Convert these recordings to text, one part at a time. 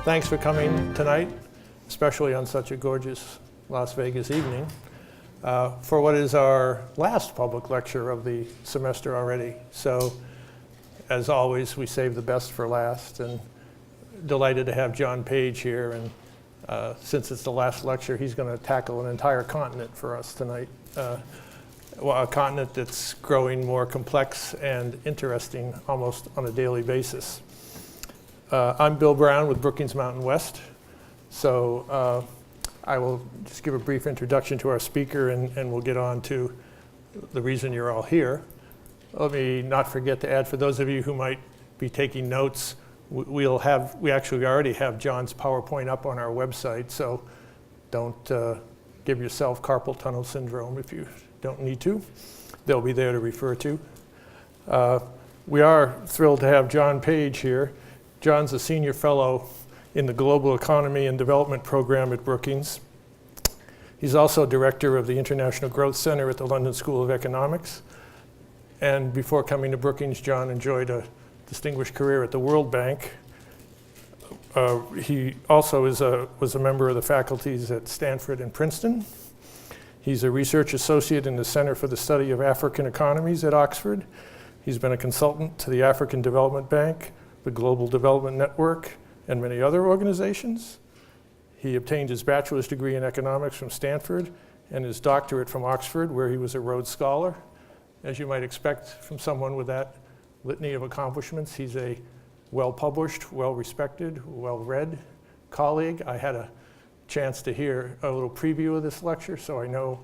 Thanks for coming tonight, especially on such a gorgeous Las Vegas evening, for what is our last public lecture of the semester already. So, as always, we save the best for last, and delighted to have John Page here. And since it's the last lecture, he's going to tackle an entire continent for us tonight. Well, a continent that's growing more complex and interesting almost on a daily basis. I'm Bill Brown with Brookings Mountain West. So I will just give a brief introduction to our speaker, and we'll get on to the reason you're all here. Let me not forget to add, for those of you who might be taking notes, we actually already have John's PowerPoint up on our website, so don't give yourself carpal tunnel syndrome if you don't need to. They'll be there to refer to. We are thrilled to have John Page here. John's a senior fellow in the Global Economy and Development Program at Brookings. He's also director of the International Growth Center at the London School of Economics. And before coming to Brookings, John enjoyed a distinguished career at the World Bank. He also was a member of the faculties at Stanford and Princeton. He's a research associate in the Center for the Study of African Economies at Oxford. He's been a consultant to the African Development Bank, the Global Development Network, and many other organizations. He obtained his bachelor's degree in economics from Stanford and his doctorate from Oxford, where he was a Rhodes Scholar. As you might expect from someone with that litany of accomplishments, he's a well-published, well-respected, well-read colleague. I had a chance to hear a little preview of this lecture, so I know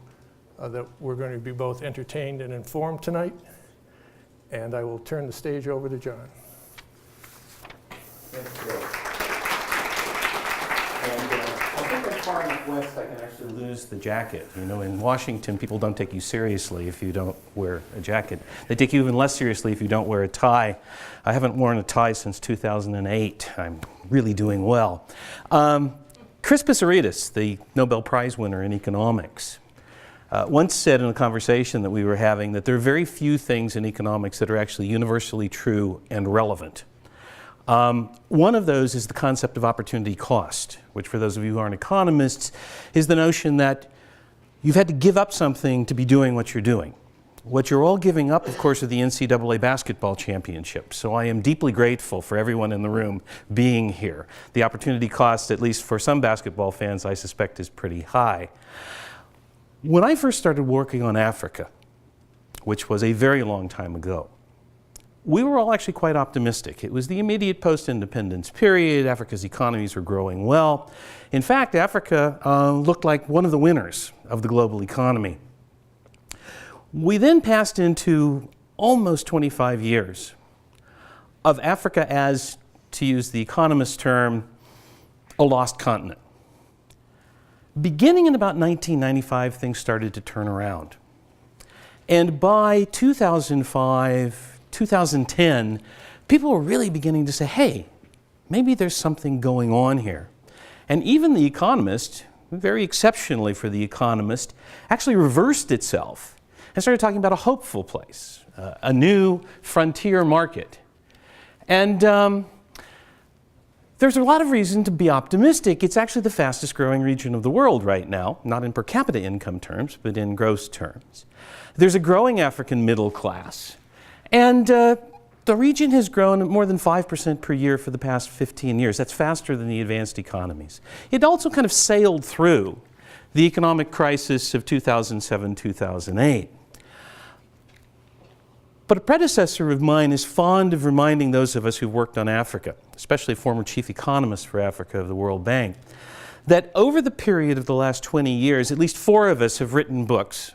that we're going to be both entertained and informed tonight. And I will turn the stage over to John. Thanks, Bill. And I think I'm far enough west I can actually lose the jacket. You know, in Washington, people don't take you seriously if you don't wear a jacket. They take you even less seriously if you don't wear a tie. I haven't worn a tie since 2008. I'm really doing well. Chris Pisarides, the Nobel Prize winner in economics, once said in a conversation that we were having that there are very few things in economics that are actually universally true and relevant. One of those is the concept of opportunity cost, which for those of you who aren't economists, is the notion that you've had to give up something to be doing what you're doing. What you're all giving up, of course, are the NCAA basketball championships. So I am deeply grateful for everyone in the room being here. The opportunity cost, at least for some basketball fans, I suspect is pretty high. When I first started working on Africa, which was a very long time ago, we were all actually quite optimistic. It was the immediate post-independence period. Africa's economies were growing well. In fact, Africa looked like one of the winners of the global economy. We then passed into almost 25 years of Africa as, to use the economist term, a lost continent. Beginning in about 1995, things started to turn around. And by 2005, 2010, people were really beginning to say, hey, maybe there's something going on here. And even The Economist, very exceptionally for The Economist, actually reversed itself and started talking about a hopeful place, a new frontier market. And there's a lot of reason to be optimistic. It's actually the fastest growing region of the world right now, not in per capita income terms, but in gross terms. There's a growing African middle class. And the region has grown at more than 5% per year for the past 15 years. That's faster than the advanced economies. It also kind of sailed through the economic crisis of 2007, 2008. But a predecessor of mine is fond of reminding those of us who've worked on Africa, especially former chief economist for Africa of the World Bank, that over the period of the last 20 years, at least 4 of us have written books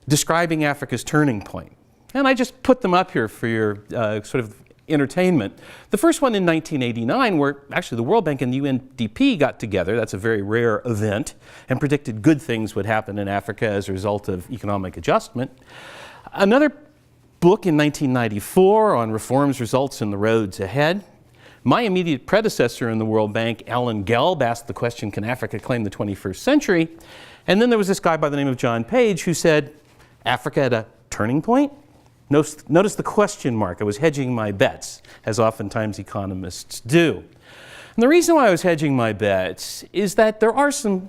describing Africa's turning point. And I just put them up here for your sort of entertainment. The first one in 1989, where actually the World Bank and the UNDP got together, that's a very rare event, and predicted good things would happen in Africa as a result of economic adjustment. Another book in 1994 on reforms, results, and the roads ahead. My immediate predecessor in the World Bank, Alan Gelb, asked the question, can Africa claim the 21st century? And then there was this guy by the name of John Page who said, Africa at a turning point? Notice the question mark. I was hedging my bets, as oftentimes economists do. And the reason why I was hedging my bets is that there are some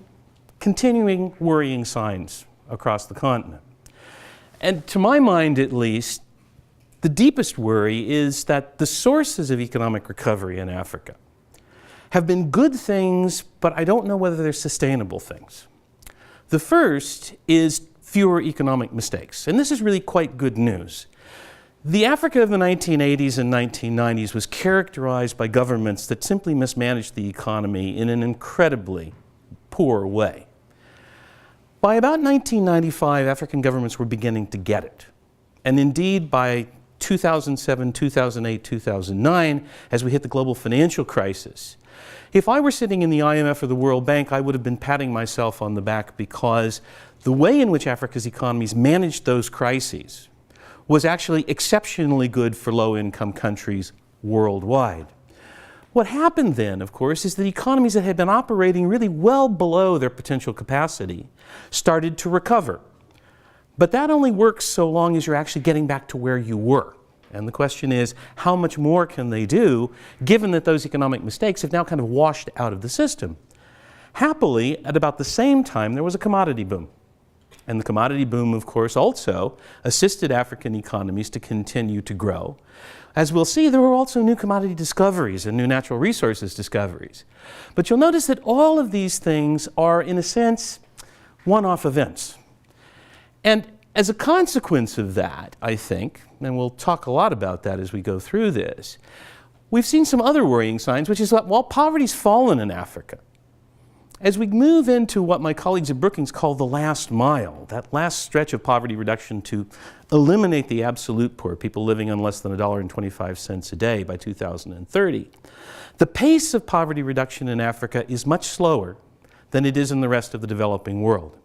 continuing worrying signs across the continent. And to my mind, at least, the deepest worry is that the sources of economic recovery in Africa have been good things, but I don't know whether they're sustainable things. The first is fewer economic mistakes, and this is really quite good news. The Africa of the 1980s and 1990s was characterized by governments that simply mismanaged the economy in an incredibly poor way. By about 1995, African governments were beginning to get it. And indeed, by 2007, 2008, 2009, as we hit the global financial crisis, if I were sitting in the IMF or the World Bank, I would have been patting myself on the back because the way in which Africa's economies managed those crises was actually exceptionally good for low-income countries worldwide. What happened then, of course, is that economies that had been operating really well below their potential capacity started to recover. But that only works so long as you're actually getting back to where you were. And the question is, how much more can they do, given that those economic mistakes have now kind of washed out of the system? Happily, at about the same time, there was a commodity boom. And the commodity boom, of course, also assisted African economies to continue to grow. As we'll see, there were also new commodity discoveries and new natural resources discoveries. But you'll notice that all of these things are, in a sense, one-off events. And as a consequence of that, I think, and we'll talk a lot about that as we go through this, we've seen some other worrying signs, which is that while poverty's fallen in Africa, as we move into what my colleagues at Brookings call the last mile, that last stretch of poverty reduction to eliminate the absolute poor, people living on less than $1.25 a day by 2030, the pace of poverty reduction in Africa is much slower than it is in the rest of the developing world.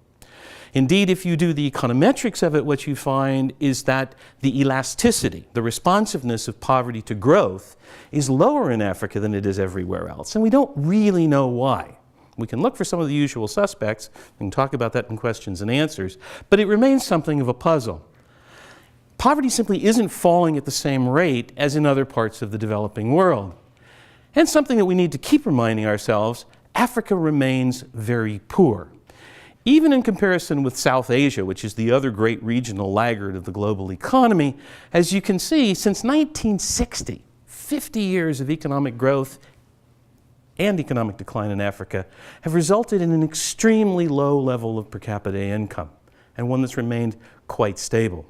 Indeed, if you do the econometrics of it, what you find is that the elasticity, the responsiveness of poverty to growth, is lower in Africa than it is everywhere else. And we don't really know why. We can look for some of the usual suspects. We can talk about that in questions and answers. But it remains something of a puzzle. Poverty simply isn't falling at the same rate as in other parts of the developing world. And something that we need to keep reminding ourselves, Africa remains very poor. Even in comparison with South Asia, which is the other great regional laggard of the global economy, as you can see, since 1960, 50 years of economic growth and economic decline in Africa have resulted in an extremely low level of per capita income, and one that's remained quite stable.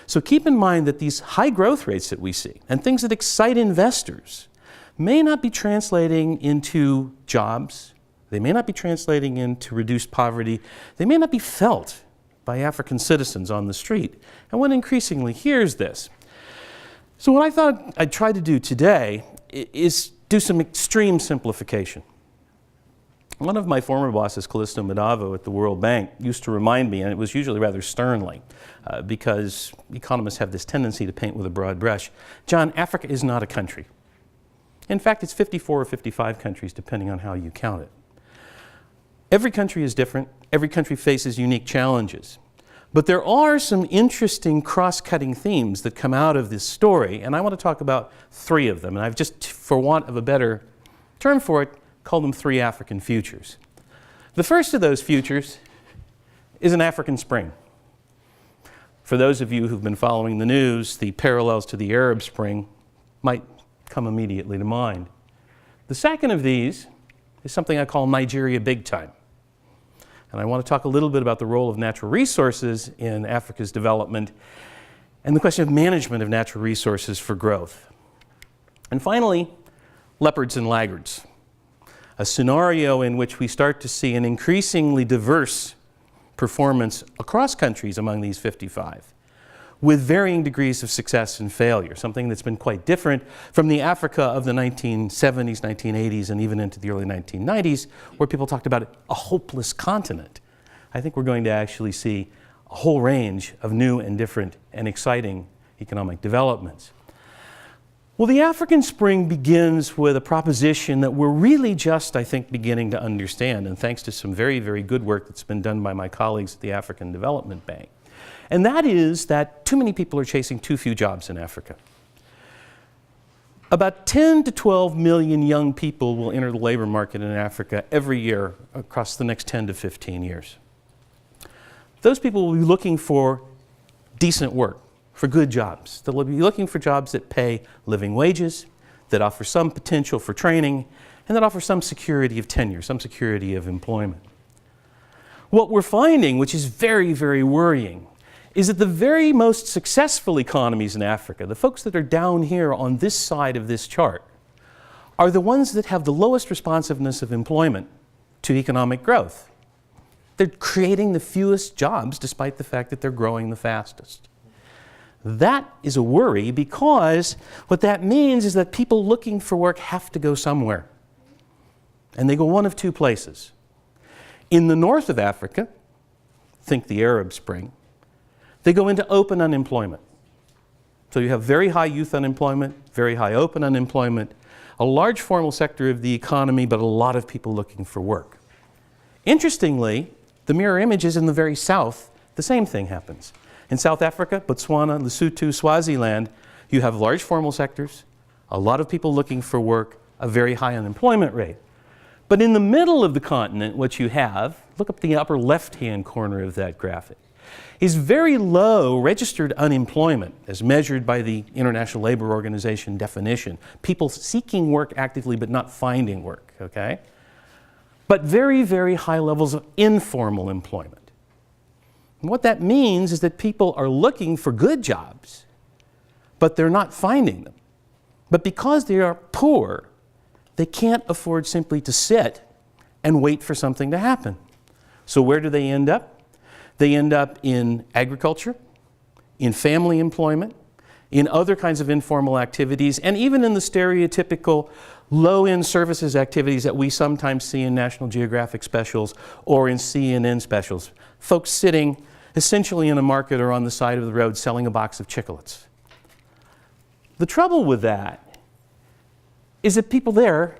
So keep in mind that these high growth rates that we see, and things that excite investors, may not be translating into jobs, they may not be translating into reduced poverty, they may not be felt by African citizens on the street. And one increasingly hears this. So what I thought I'd try to do today is do some extreme simplification. One of my former bosses, Callisto Medavo at the World Bank, used to remind me, and it was usually rather sternly, because economists have this tendency to paint with a broad brush, John, Africa is not a country. In fact, it's 54 or 55 countries, depending on how you count it. Every country is different. Every country faces unique challenges. But there are some interesting cross-cutting themes that come out of this story, and I want to talk about three of them. And I've just, for want of a better term for it, called them three African futures. The first of those futures is an African Spring. For those of you who've been following the news, the parallels to the Arab Spring might come immediately to mind. The second of these is something I call Nigeria Big Time. And I want to talk a little bit about the role of natural resources in Africa's development and the question of management of natural resources for growth. And finally, leopards and laggards, a scenario in which we start to see an increasingly diverse performance across countries among these 55, with varying degrees of success and failure, something that's been quite different from the Africa of the 1970s, 1980s, and even into the early 1990s, where people talked about a hopeless continent. I think we're going to actually see a whole range of new and different and exciting economic developments. Well, the African Spring begins with a proposition that we're really just, I think, beginning to understand, and thanks to some very, very good work that's been done by my colleagues at the African Development Bank. And that is that too many people are chasing too few jobs in Africa. About 10 to 12 million young people will enter the labor market in Africa every year across the next 10 to 15 years. Those people will be looking for decent work, for good jobs. They'll be looking for jobs that pay living wages, that offer some potential for training, and that offer some security of tenure, some security of employment. What we're finding, which is very, very worrying, is that the very most successful economies in Africa, the folks that are down here on this side of this chart, are the ones that have the lowest responsiveness of employment to economic growth. They're creating the fewest jobs despite the fact that they're growing the fastest. That is a worry because what that means is that people looking for work have to go somewhere. And they go one of two places. In the north of Africa, think the Arab Spring, they go into open unemployment. So you have very high youth unemployment, very high open unemployment, a large formal sector of the economy, but a lot of people looking for work. Interestingly, the mirror image is in the very south, the same thing happens. In South Africa, Botswana, Lesotho, Swaziland, you have large formal sectors, a lot of people looking for work, a very high unemployment rate. But in the middle of the continent, what you have, look up the upper left-hand corner of that graphic, is very low registered unemployment as measured by the International Labor Organization definition. People seeking work actively but not finding work, okay? But very, very high levels of informal employment. And what that means is that people are looking for good jobs, but they're not finding them. But because they are poor, they can't afford simply to sit and wait for something to happen. So where do they end up? They end up in agriculture, in family employment, in other kinds of informal activities, and even in the stereotypical low-end services activities that we sometimes see in National Geographic specials or in CNN specials. Folks sitting essentially in a market or on the side of the road selling a box of chocolates. The trouble with that is that people there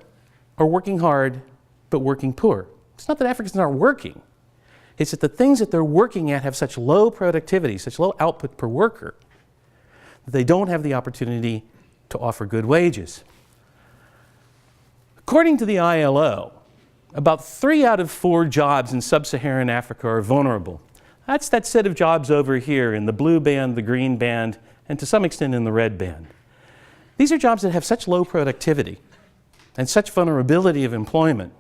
are working hard but working poor. It's not that Africans aren't working. It's that the things that they're working at have such low productivity, such low output per worker, that they don't have the opportunity to offer good wages. According to the ILO, about 3 out of 4 jobs in sub-Saharan Africa are vulnerable. That's that set of jobs over here in the blue band, the green band, and to some extent in the red band. These are jobs that have such low productivity and such vulnerability of employment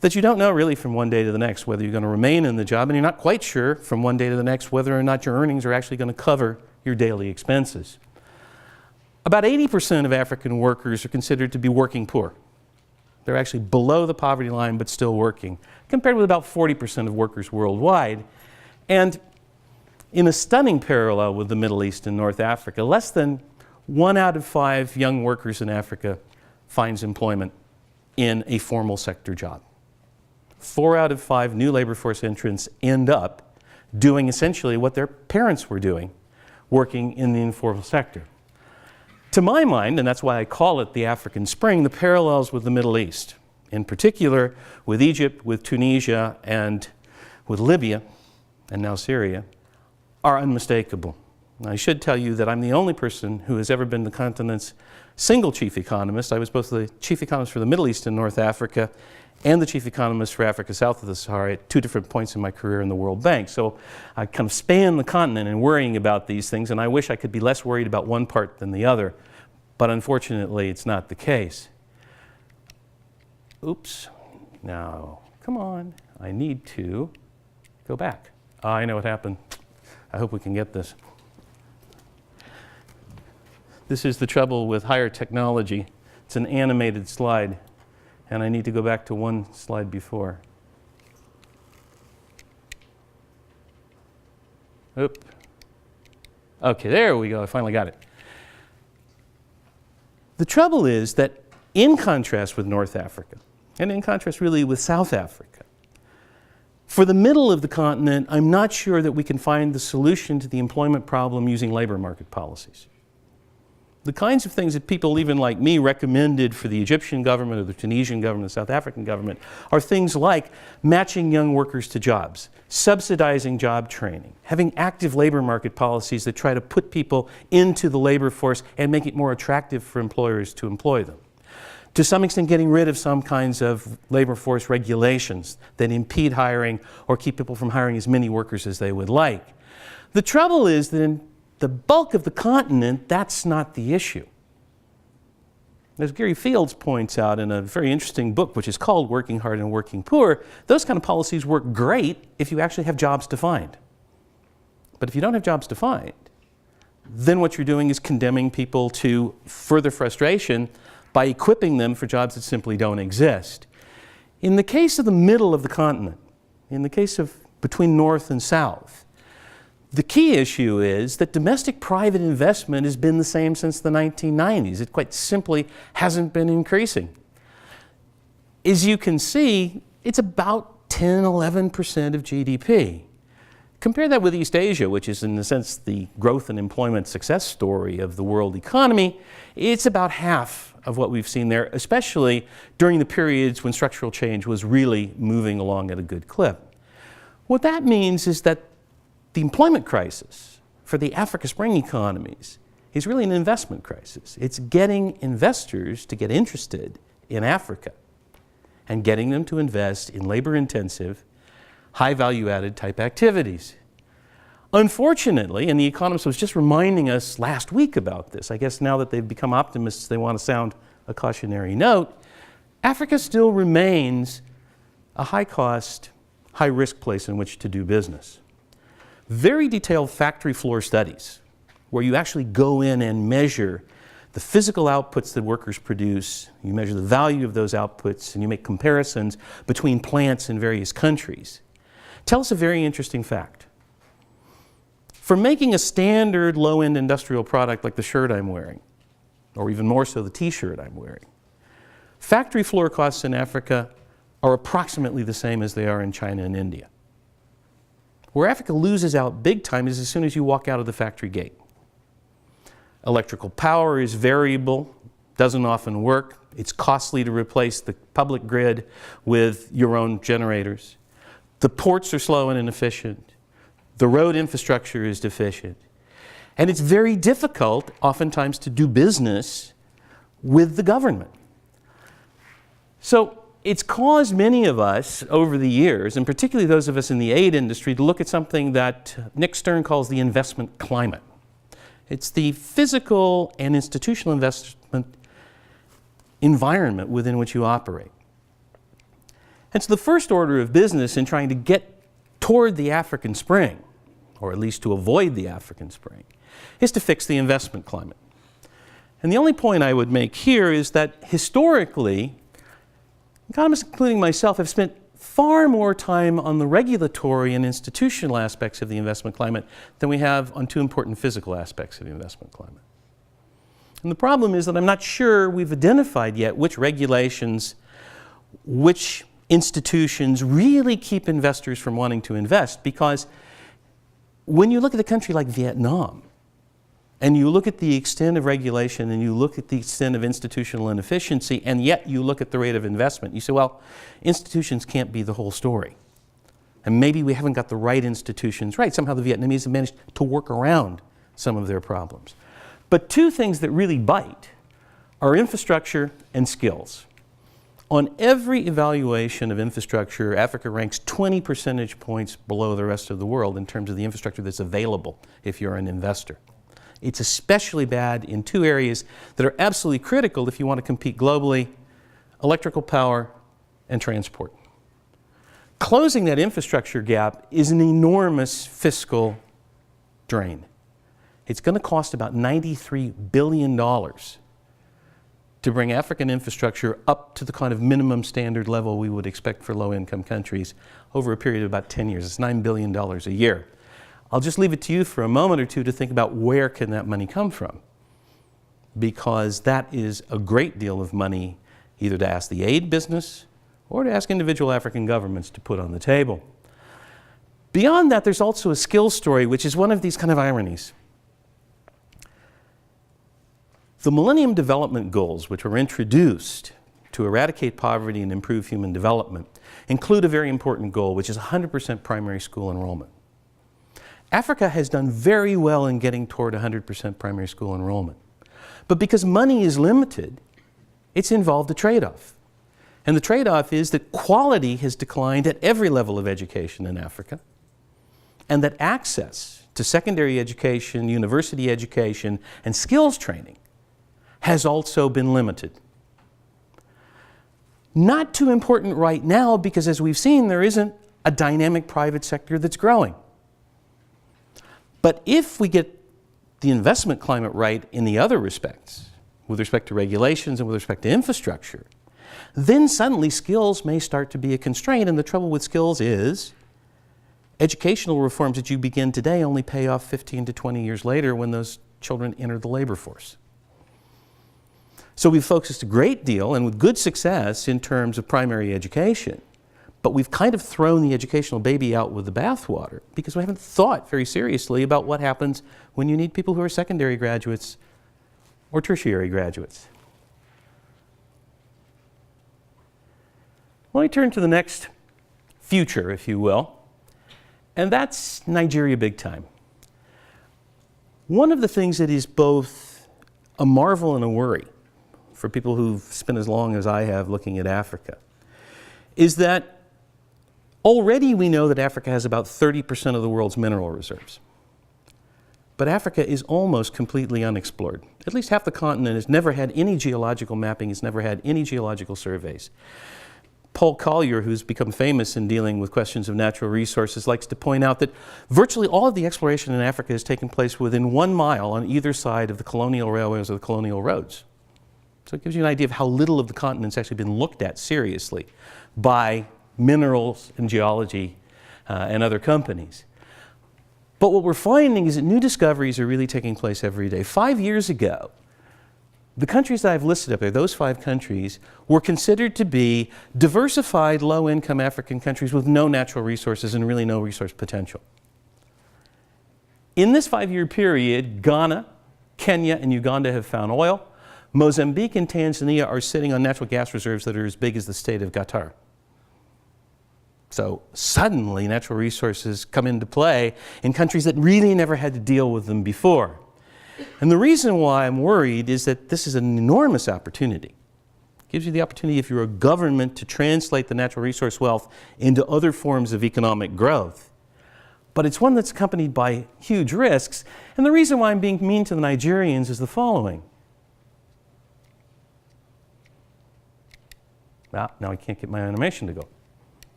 that you don't know really from one day to the next whether you're going to remain in the job, and you're not quite sure from one day to the next whether or not your earnings are actually going to cover your daily expenses. About 80% of African workers are considered to be working poor. They're actually below the poverty line but still working, compared with about 40% of workers worldwide. And in a stunning parallel with the Middle East and North Africa, less than 1 out of 5 young workers in Africa finds employment in a formal sector job. 4 out of 5 new labor force entrants end up doing essentially what their parents were doing, working in the informal sector. To my mind, and that's why I call it the African Spring, the parallels with the Middle East, in particular with Egypt, with Tunisia, and with Libya, and now Syria, are unmistakable. I should tell you that I'm the only person who has ever been the continent's single chief economist. I was both the chief economist for the Middle East and North Africa and the chief economist for Africa south of the Sahara at 2 different points in my career in the World Bank. So I kind of span the continent in worrying about these things, and I wish I could be less worried about one part than the other. But unfortunately, it's not the case. Oops. Now, come on. I need to go back. I know what happened. I hope we can get this. This is the trouble with higher technology. It's an animated slide, and I need to go back to one slide before. Oop. Okay, there we go. I finally got it. The trouble is that in contrast with North Africa, and in contrast really with South Africa, for the middle of the continent, I'm not sure that we can find the solution to the employment problem using labor market policies. The kinds of things that people even like me recommended for the Egyptian government or the Tunisian government, the South African government, are things like matching young workers to jobs, subsidizing job training, having active labor market policies that try to put people into the labor force and make it more attractive for employers to employ them. To some extent, getting rid of some kinds of labor force regulations that impede hiring or keep people from hiring as many workers as they would like. The trouble is that in the bulk of the continent, that's not the issue. As Gary Fields points out in a very interesting book, which is called Working Hard and Working Poor, those kind of policies work great if you actually have jobs to find. But if you don't have jobs to find, then what you're doing is condemning people to further frustration by equipping them for jobs that simply don't exist. In the case of the middle of the continent, in the case of between North and South, the key issue is that domestic private investment has been the same since the 1990s. It quite simply hasn't been increasing. As you can see, it's about 10, 11% of GDP. Compare that with East Asia, which is in a sense the growth and employment success story of the world economy. It's about half of what we've seen there, especially during the periods when structural change was really moving along at a good clip. What that means is that the employment crisis for the Africa Spring economies is really an investment crisis. It's getting investors to get interested in Africa and getting them to invest in labor-intensive, high value-added type activities. Unfortunately, and the Economist was just reminding us last week about this, I guess now that they've become optimists, they want to sound a cautionary note, Africa still remains a high-cost, high-risk place in which to do business. Very detailed factory floor studies where you actually go in and measure the physical outputs that workers produce, you measure the value of those outputs, and you make comparisons between plants in various countries, tell us a very interesting fact. For making a standard low-end industrial product like the shirt I'm wearing, or even more so the t-shirt I'm wearing, factory floor costs in Africa are approximately the same as they are in China and India. Where Africa loses out big time is as soon as you walk out of the factory gate. Electrical power is variable, doesn't often work. It's costly to replace the public grid with your own generators. The ports are slow and inefficient. The road infrastructure is deficient. And it's very difficult, oftentimes, to do business with the government. So it's caused many of us over the years, and particularly those of us in the aid industry, to look at something that Nick Stern calls the investment climate. It's the physical and institutional investment environment within which you operate. And so the first order of business in trying to get toward the African Spring, or at least to avoid the African Spring, is to fix the investment climate. And the only point I would make here is that historically, economists, including myself, have spent far more time on the regulatory and institutional aspects of the investment climate than we have on two important physical aspects of the investment climate. And the problem is that I'm not sure we've identified yet which regulations, which institutions really keep investors from wanting to invest, because when you look at a country like Vietnam, and you look at the extent of regulation and you look at the extent of institutional inefficiency, and yet you look at the rate of investment, you say, well, institutions can't be the whole story. And maybe we haven't got the right institutions right. Somehow the Vietnamese have managed to work around some of their problems. But two things that really bite are infrastructure and skills. On every evaluation of infrastructure, Africa ranks 20 percentage points below the rest of the world in terms of the infrastructure that's available if you're an investor. It's especially bad in two areas that are absolutely critical if you want to compete globally: electrical power and transport. Closing that infrastructure gap is an enormous fiscal drain. It's going to cost about $93 billion to bring African infrastructure up to the kind of minimum standard level we would expect for low-income countries over a period of about 10 years. It's $9 billion a year. I'll just leave it to you for a moment or two to think about where can that money come from, because that is a great deal of money either to ask the aid business or to ask individual African governments to put on the table. Beyond that, there's also a skills story, which is one of these kind of ironies. The Millennium Development Goals, which were introduced to eradicate poverty and improve human development, include a very important goal, which is 100% primary school enrollment. Africa has done very well in getting toward 100% primary school enrollment. But because money is limited, it's involved a trade-off. And the trade-off is that quality has declined at every level of education in Africa, and that access to secondary education, university education, and skills training has also been limited. Not too important right now because, as we've seen, there isn't a dynamic private sector that's growing. But if we get the investment climate right in the other respects, with respect to regulations and with respect to infrastructure, then suddenly skills may start to be a constraint. And the trouble with skills is educational reforms that you begin today only pay off 15 to 20 years later when those children enter the labor force. So we've focused a great deal and with good success in terms of primary education, but we've kind of thrown the educational baby out with the bathwater because we haven't thought very seriously about what happens when you need people who are secondary graduates or tertiary graduates. Let me turn to the next future, if you will, and that's Nigeria big time. One of the things that is both a marvel and a worry for people who've spent as long as I have looking at Africa is that already we know that Africa has about 30% of the world's mineral reserves. But Africa is almost completely unexplored. At least half the continent has never had any geological mapping, has never had any geological surveys. Paul Collier, who's become famous in dealing with questions of natural resources, likes to point out that virtually all of the exploration in Africa has taken place within 1 mile on either side of the colonial railways or the colonial roads. So it gives you an idea of how little of the continent's actually been looked at seriously by minerals and geology and other companies. But what we're finding is that new discoveries are really taking place every day. 5 years ago, the countries that I've listed up there, those 5 countries, were considered to be diversified, low-income African countries with no natural resources and really no resource potential. In this 5-year period, Ghana, Kenya, and Uganda have found oil. Mozambique and Tanzania are sitting on natural gas reserves that are as big as the state of Qatar. So suddenly natural resources come into play in countries that really never had to deal with them before. And the reason why I'm worried is that this is an enormous opportunity. It gives you the opportunity, if you're a government, to translate the natural resource wealth into other forms of economic growth. But it's one that's accompanied by huge risks. And the reason why I'm being mean to the Nigerians is the following. Now I can't get my animation to go.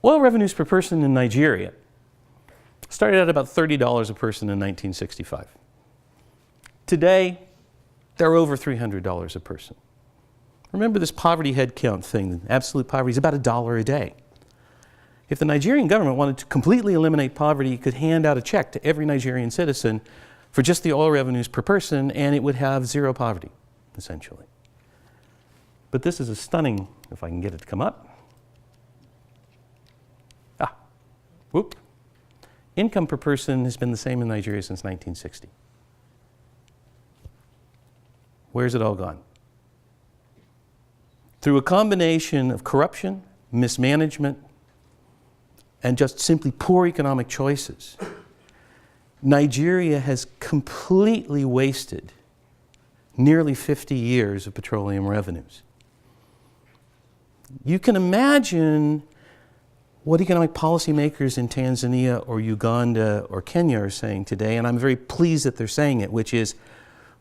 Oil revenues per person in Nigeria started at about $30 a person in 1965. Today, they're over $300 a person. Remember this poverty head count thing. Absolute poverty is about $1 a day. If the Nigerian government wanted to completely eliminate poverty, it could hand out a check to every Nigerian citizen for just the oil revenues per person, and it would have zero poverty, essentially. But this is a stunning, if I can get it to come up. Whoop. Income per person has been the same in Nigeria since 1960. Where's it all gone? Through a combination of corruption, mismanagement, and just simply poor economic choices, Nigeria has completely wasted nearly 50 years of petroleum revenues. You can imagine what economic policymakers in Tanzania or Uganda or Kenya are saying today, and I'm very pleased that they're saying it, which is,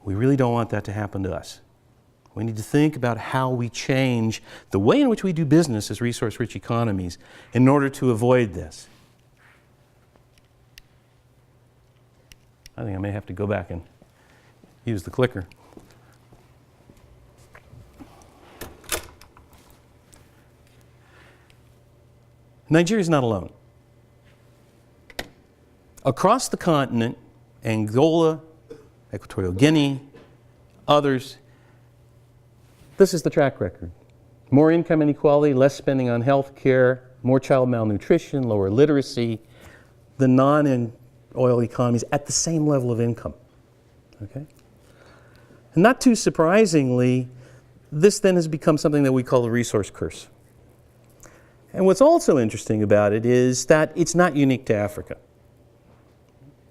we really don't want that to happen to us. We need to think about how we change the way in which we do business as resource-rich economies in order to avoid this. I think I may have to go back and use the clicker. Nigeria is not alone. Across the continent, Angola, Equatorial Guinea, others, this is the track record. More income inequality, less spending on health care, more child malnutrition, lower literacy, the non-oil economies at the same level of income. Okay? And not too surprisingly, this then has become something that we call the resource curse. And what's also interesting about it is that it's not unique to Africa.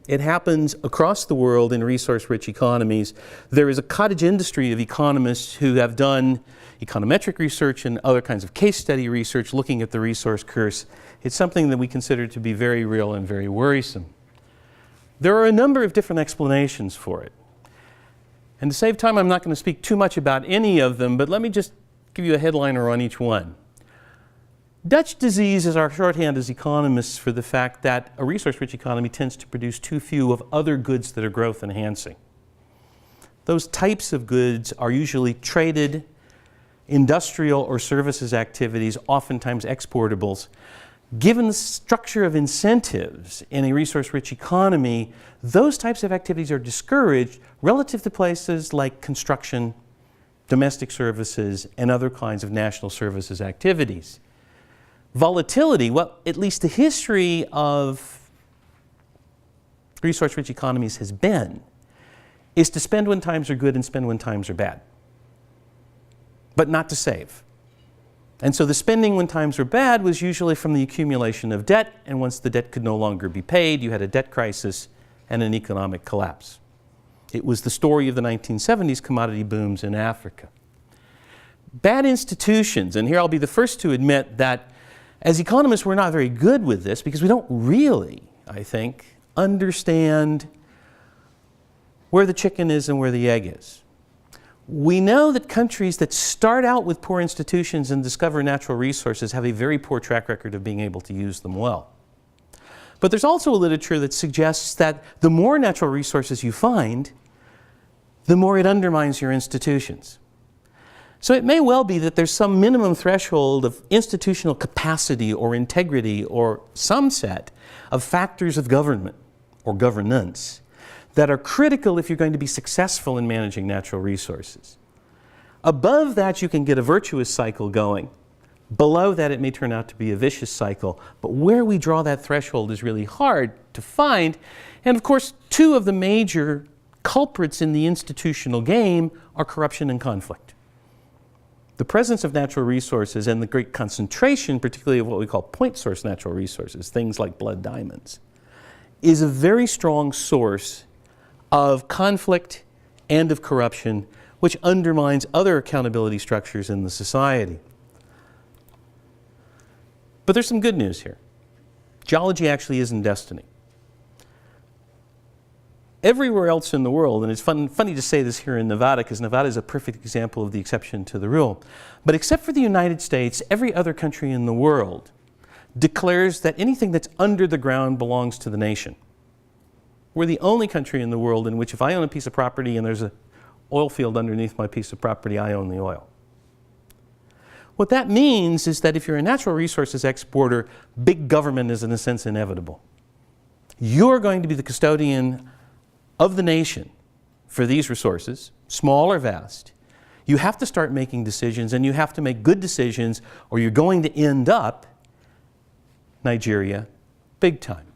It happens across the world in resource-rich economies. There is a cottage industry of economists who have done econometric research and other kinds of case study research looking at the resource curse. It's something that we consider to be very real and very worrisome. There are a number of different explanations for it. And to save time, I'm not going to speak too much about any of them, but let me just give you a headliner on each one. Dutch disease is our shorthand as economists for the fact that a resource-rich economy tends to produce too few of other goods that are growth-enhancing. Those types of goods are usually traded, industrial or services activities, oftentimes exportables. Given the structure of incentives in a resource-rich economy, those types of activities are discouraged relative to places like construction, domestic services, and other kinds of national services activities. Volatility, well, at least the history of resource-rich economies has been, is to spend when times are good and spend when times are bad, but not to save. And so the spending when times were bad was usually from the accumulation of debt, and once the debt could no longer be paid, you had a debt crisis and an economic collapse. It was the story of the 1970s commodity booms in Africa. Bad institutions, and here I'll be the first to admit that as economists we're not very good with this because we don't really, I think, understand where the chicken is and where the egg is. We know that countries that start out with poor institutions and discover natural resources have a very poor track record of being able to use them well. But there's also a literature that suggests that the more natural resources you find, the more it undermines your institutions. So it may well be that there's some minimum threshold of institutional capacity or integrity or some set of factors of government or governance that are critical if you're going to be successful in managing natural resources. Above that, you can get a virtuous cycle going. Below that, it may turn out to be a vicious cycle. But where we draw that threshold is really hard to find. And of course, two of the major culprits in the institutional game are corruption and conflict. The presence of natural resources and the great concentration, particularly of what we call point source natural resources, things like blood diamonds, is a very strong source of conflict and of corruption, which undermines other accountability structures in the society. But there's some good news here. Geology actually isn't destiny. Everywhere else in the world, and it's funny to say this here in Nevada, because Nevada is a perfect example of the exception to the rule, but except for the United States, every other country in the world declares that anything that's under the ground belongs to the nation. We're the only country in the world in which if I own a piece of property and there's an oil field underneath my piece of property, I own the oil. What that means is that if you're a natural resources exporter, big government is in a sense inevitable. You're going to be the custodian of the nation for these resources, small or vast. You have to start making decisions, and you have to make good decisions, or you're going to end up Nigeria big time.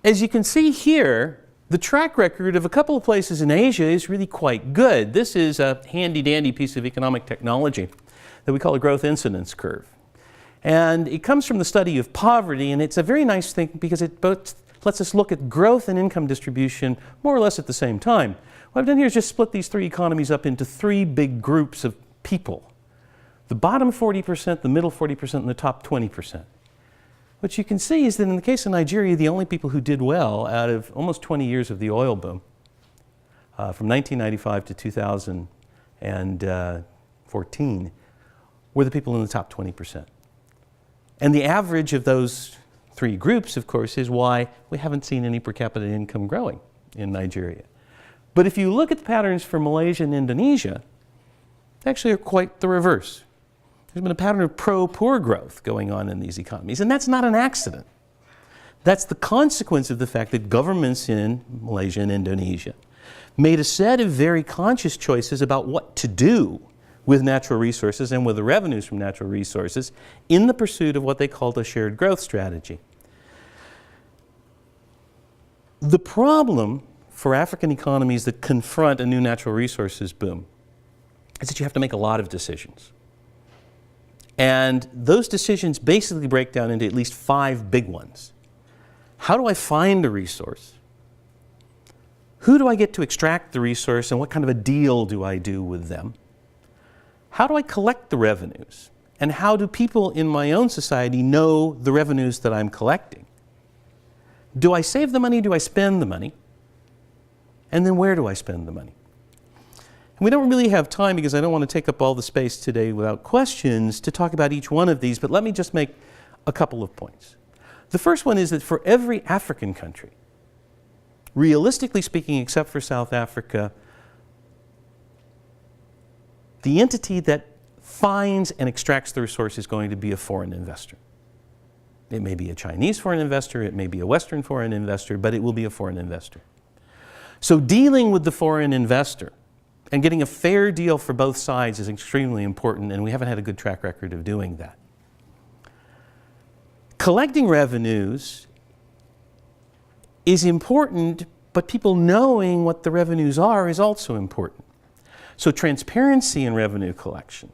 As you can see here, the track record of a couple of places in Asia is really quite good. This is a handy-dandy piece of economic technology that we call a growth incidence curve. And it comes from the study of poverty, and it's a very nice thing because it both lets us look at growth and income distribution more or less at the same time. What I've done here is just split these three economies up into three big groups of people. The bottom 40%, the middle 40%, and the top 20%. What you can see is that in the case of Nigeria, the only people who did well out of almost 20 years of the oil boom, from 1995 to 2014, were the people in the top 20%. And the average of those three groups, of course, is why we haven't seen any per capita income growing in Nigeria. But if you look at the patterns for Malaysia and Indonesia, they actually are quite the reverse. There's been a pattern of pro-poor growth going on in these economies, and that's not an accident. That's the consequence of the fact that governments in Malaysia and Indonesia made a set of very conscious choices about what to do with natural resources and with the revenues from natural resources in the pursuit of what they called a shared growth strategy. The problem for African economies that confront a new natural resources boom is that you have to make a lot of decisions. And those decisions basically break down into at least 5 big ones. How do I find a resource? Who do I get to extract the resource, and what kind of a deal do I do with them? How do I collect the revenues? And how do people in my own society know the revenues that I'm collecting? Do I save the money? Do I spend the money? And then where do I spend the money? And we don't really have time, because I don't want to take up all the space today without questions, to talk about each one of these, but let me just make a couple of points. The first one is that for every African country, realistically speaking, except for South Africa, the entity that finds and extracts the resource is going to be a foreign investor. It may be a Chinese foreign investor, it may be a Western foreign investor, but it will be a foreign investor. So dealing with the foreign investor and getting a fair deal for both sides is extremely important, and we haven't had a good track record of doing that. Collecting revenues is important, but people knowing what the revenues are is also important. So transparency in revenue collection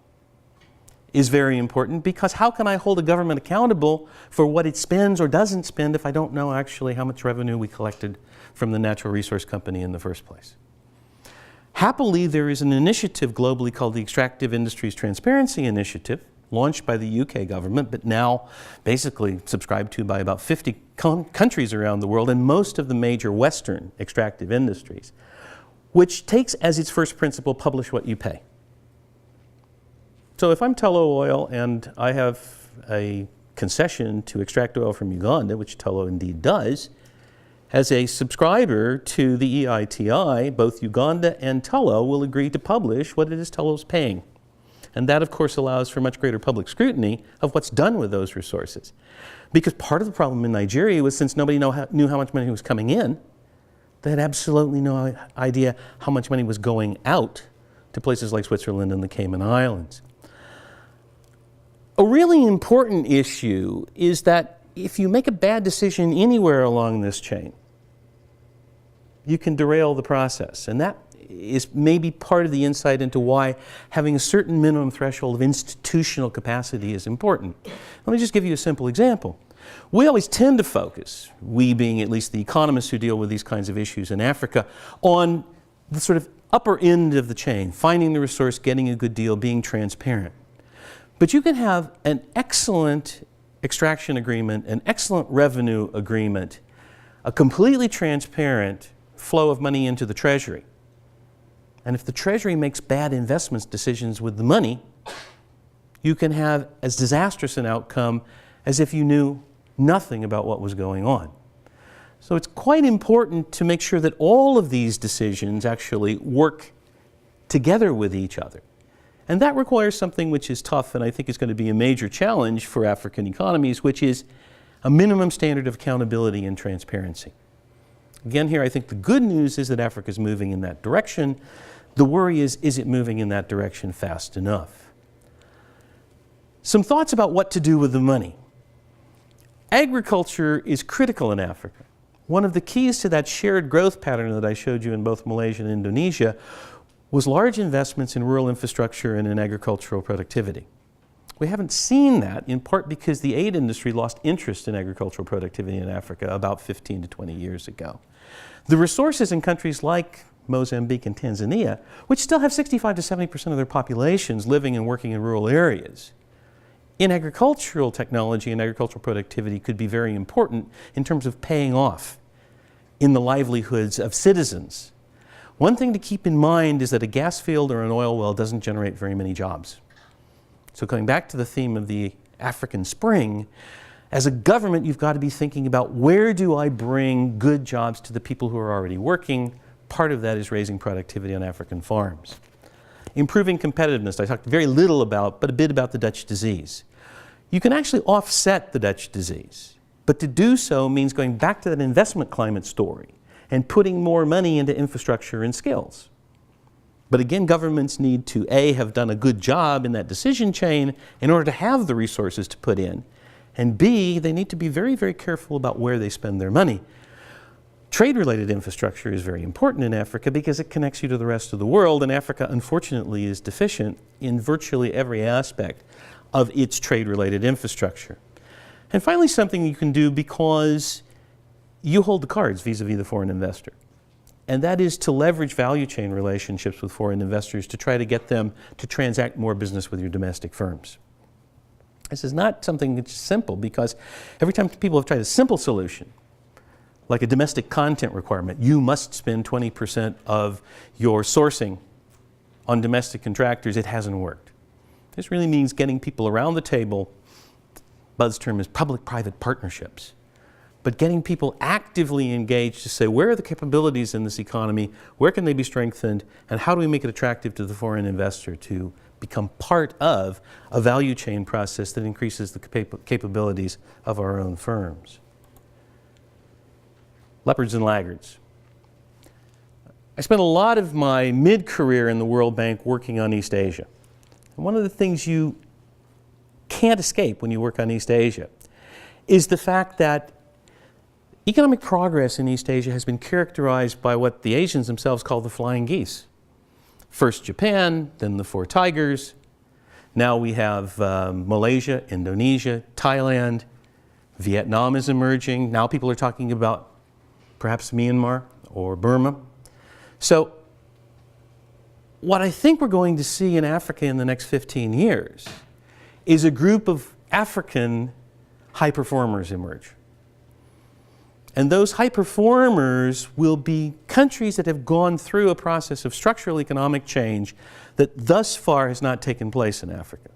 is very important, because how can I hold a government accountable for what it spends or doesn't spend if I don't know actually how much revenue we collected from the natural resource company in the first place? Happily, there is an initiative globally called the Extractive Industries Transparency Initiative, launched by the UK government, but now basically subscribed to by about 50 countries around the world, and most of the major Western extractive industries, which takes as its first principle, publish what you pay. So if I'm Tullow Oil and I have a concession to extract oil from Uganda, which Tullow indeed does, as a subscriber to the EITI, both Uganda and Tullow will agree to publish what it is Tullow's paying. And that, of course, allows for much greater public scrutiny of what's done with those resources. Because part of the problem in Nigeria was, since nobody knew how much money was coming in, they had absolutely no idea how much money was going out to places like Switzerland and the Cayman Islands. A really important issue is that if you make a bad decision anywhere along this chain, you can derail the process. And that is maybe part of the insight into why having a certain minimum threshold of institutional capacity is important. Let me just give you a simple example. We always tend to focus, we being at least the economists who deal with these kinds of issues in Africa, on the sort of upper end of the chain, finding the resource, getting a good deal, being transparent. But you can have an excellent extraction agreement, an excellent revenue agreement, a completely transparent flow of money into the Treasury. And if the Treasury makes bad investment decisions with the money, you can have as disastrous an outcome as if you knew nothing about what was going on. So it's quite important to make sure that all of these decisions actually work together with each other. And that requires something which is tough, and I think is going to be a major challenge for African economies, which is a minimum standard of accountability and transparency. Again, here I think the good news is that Africa is moving in that direction. The worry is it moving in that direction fast enough? Some thoughts about what to do with the money. Agriculture is critical in Africa. One of the keys to that shared growth pattern that I showed you in both Malaysia and Indonesia was large investments in rural infrastructure and in agricultural productivity. We haven't seen that, in part because the aid industry lost interest in agricultural productivity in Africa about 15 to 20 years ago. The resources in countries like Mozambique and Tanzania, which still have 65 to 70% of their populations living and working in rural areas, in agricultural technology and agricultural productivity could be very important in terms of paying off in the livelihoods of citizens. One thing to keep in mind is that a gas field or an oil well doesn't generate very many jobs. So coming back to the theme of the African Spring, as a government, you've got to be thinking about, where do I bring good jobs to the people who are already working? Part of that is raising productivity on African farms. Improving competitiveness, I talked very little about, but a bit about the Dutch disease. You can actually offset the Dutch disease, but to do so means going back to that investment climate story and putting more money into infrastructure and skills. But again, governments need to, A, have done a good job in that decision chain in order to have the resources to put in, and B, they need to be very, very careful about where they spend their money. Trade-related infrastructure is very important in Africa because it connects you to the rest of the world, and Africa, unfortunately, is deficient in virtually every aspect of its trade-related infrastructure. And finally, something you can do because you hold the cards vis-a-vis the foreign investor. And that is to leverage value chain relationships with foreign investors to try to get them to transact more business with your domestic firms. This is not something that's simple, because every time people have tried a simple solution, like a domestic content requirement, you must spend 20% of your sourcing on domestic contractors, it hasn't worked. This really means getting people around the table. Buzz term is public-private partnerships. But getting people actively engaged to say, where are the capabilities in this economy, where can they be strengthened, and how do we make it attractive to the foreign investor to become part of a value chain process that increases the capabilities of our own firms. Leopards and laggards. I spent a lot of my mid-career in the World Bank working on East Asia. And one of the things you can't escape when you work on East Asia is the fact that economic progress in East Asia has been characterized by what the Asians themselves call the flying geese. First Japan, then the Four Tigers. Now we have Malaysia, Indonesia, Thailand. Vietnam is emerging. Now people are talking about perhaps Myanmar or Burma. So what I think we're going to see in Africa in the next 15 years is a group of African high performers emerge. And those high performers will be countries that have gone through a process of structural economic change that thus far has not taken place in Africa.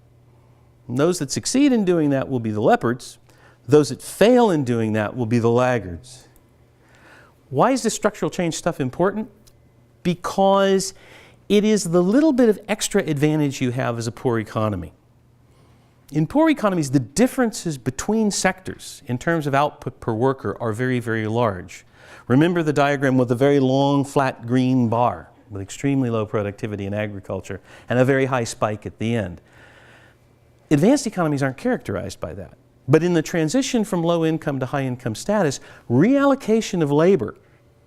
And those that succeed in doing that will be the leopards. Those that fail in doing that will be the laggards. Why is this structural change stuff important? Because it is the little bit of extra advantage you have as a poor economy. In poor economies, the differences between sectors in terms of output per worker are very, very large. Remember the diagram with a very long, flat green bar with extremely low productivity in agriculture and a very high spike at the end. Advanced economies aren't characterized by that. But in the transition from low income to high income status, reallocation of labor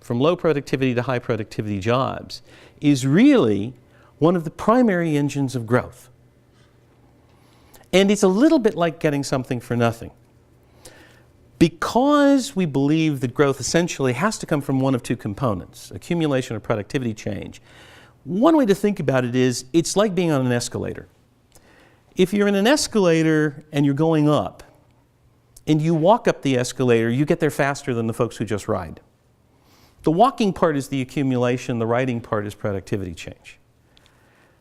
from low productivity to high productivity jobs is really one of the primary engines of growth. And it's a little bit like getting something for nothing. Because we believe that growth essentially has to come from one of two components, accumulation or productivity change, one way to think about it is it's like being on an escalator. If you're in an escalator and you're going up, and you walk up the escalator, you get there faster than the folks who just ride. The walking part is the accumulation, the riding part is productivity change.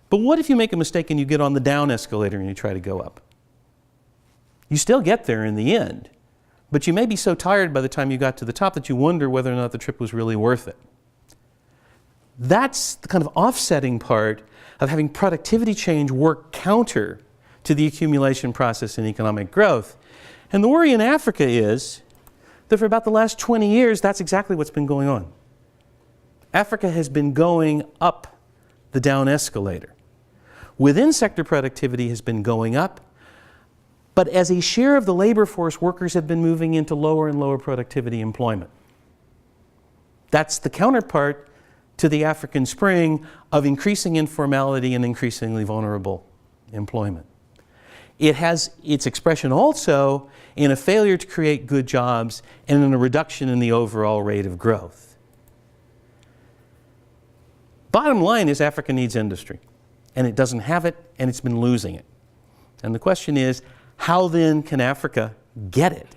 But what if you make a mistake and you get on the down escalator and you try to go up? You still get there in the end, but you may be so tired by the time you got to the top that you wonder whether or not the trip was really worth it. That's the kind of offsetting part of having productivity change work counter to the accumulation process in economic growth. And the worry in Africa is that for about the last 20 years, that's exactly what's been going on. Africa has been going up the down escalator. Within sector productivity has been going up, but as a share of the labor force, workers have been moving into lower and lower productivity employment. That's the counterpart to the African Spring of increasing informality and increasingly vulnerable employment. It has its expression also in a failure to create good jobs and in a reduction in the overall rate of growth. Bottom line is Africa needs industry, and it doesn't have it, and it's been losing it. And the question is, how then can Africa get it?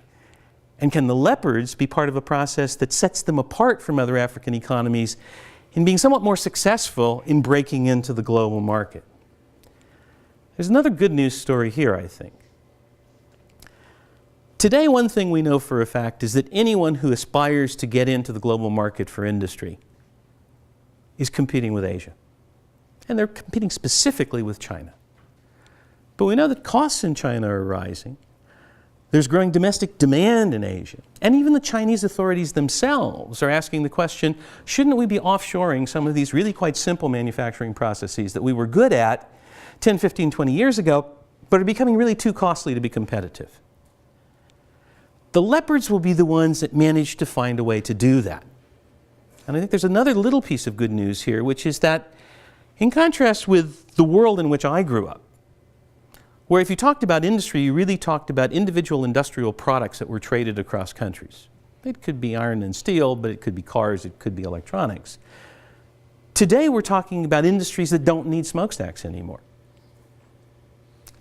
And can the leopards be part of a process that sets them apart from other African economies in being somewhat more successful in breaking into the global market? There's another good news story here, I think. Today, one thing we know for a fact is that anyone who aspires to get into the global market for industry is competing with Asia. And they're competing specifically with China. But we know that costs in China are rising. There's growing domestic demand in Asia. And even the Chinese authorities themselves are asking the question, shouldn't we be offshoring some of these really quite simple manufacturing processes that we were good at 10, 15, 20 years ago, but are becoming really too costly to be competitive? The leopards will be the ones that manage to find a way to do that. And I think there's another little piece of good news here, which is that in contrast with the world in which I grew up, where if you talked about industry, you really talked about individual industrial products that were traded across countries. It could be iron and steel, but it could be cars, it could be electronics. Today we're talking about industries that don't need smokestacks anymore.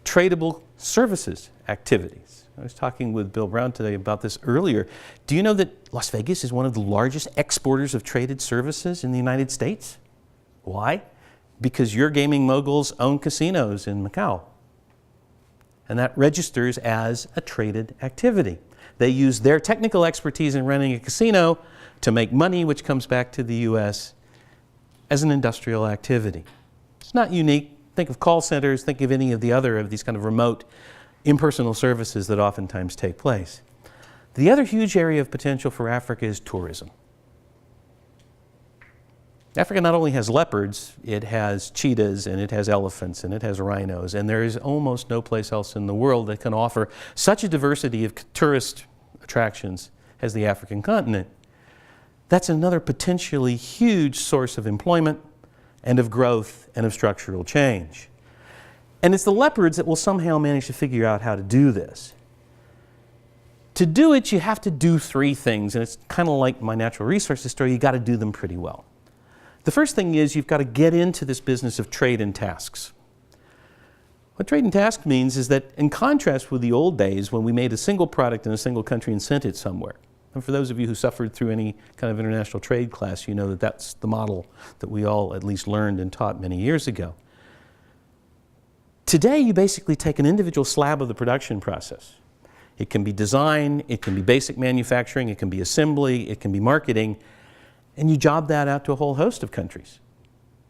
Tradable services activities. I was talking with Bill Brown today about this earlier. Do you know that Las Vegas is one of the largest exporters of traded services in the United States? Why? Because your gaming moguls own casinos in Macau. And that registers as a traded activity. They use their technical expertise in running a casino to make money, which comes back to the U.S. as an industrial activity. It's not unique. Think of call centers, think of any of the other of these kind of remote, impersonal services that oftentimes take place. The other huge area of potential for Africa is tourism. Africa not only has leopards, it has cheetahs, and it has elephants, and it has rhinos, and there is almost no place else in the world that can offer such a diversity of tourist attractions as the African continent. That's another potentially huge source of employment and of growth and of structural change. And it's the leopards that will somehow manage to figure out how to do this. To do it, you have to do three things, and it's kind of like my natural resources story, you got to do them pretty well. The first thing is you've got to get into this business of trade and tasks. What trade and task means is that in contrast with the old days when we made a single product in a single country and sent it somewhere, and for those of you who suffered through any kind of international trade class, you know that that's the model that we all at least learned and taught many years ago. Today, you basically take an individual slab of the production process. It can be design, it can be basic manufacturing, it can be assembly, it can be marketing, and you job that out to a whole host of countries.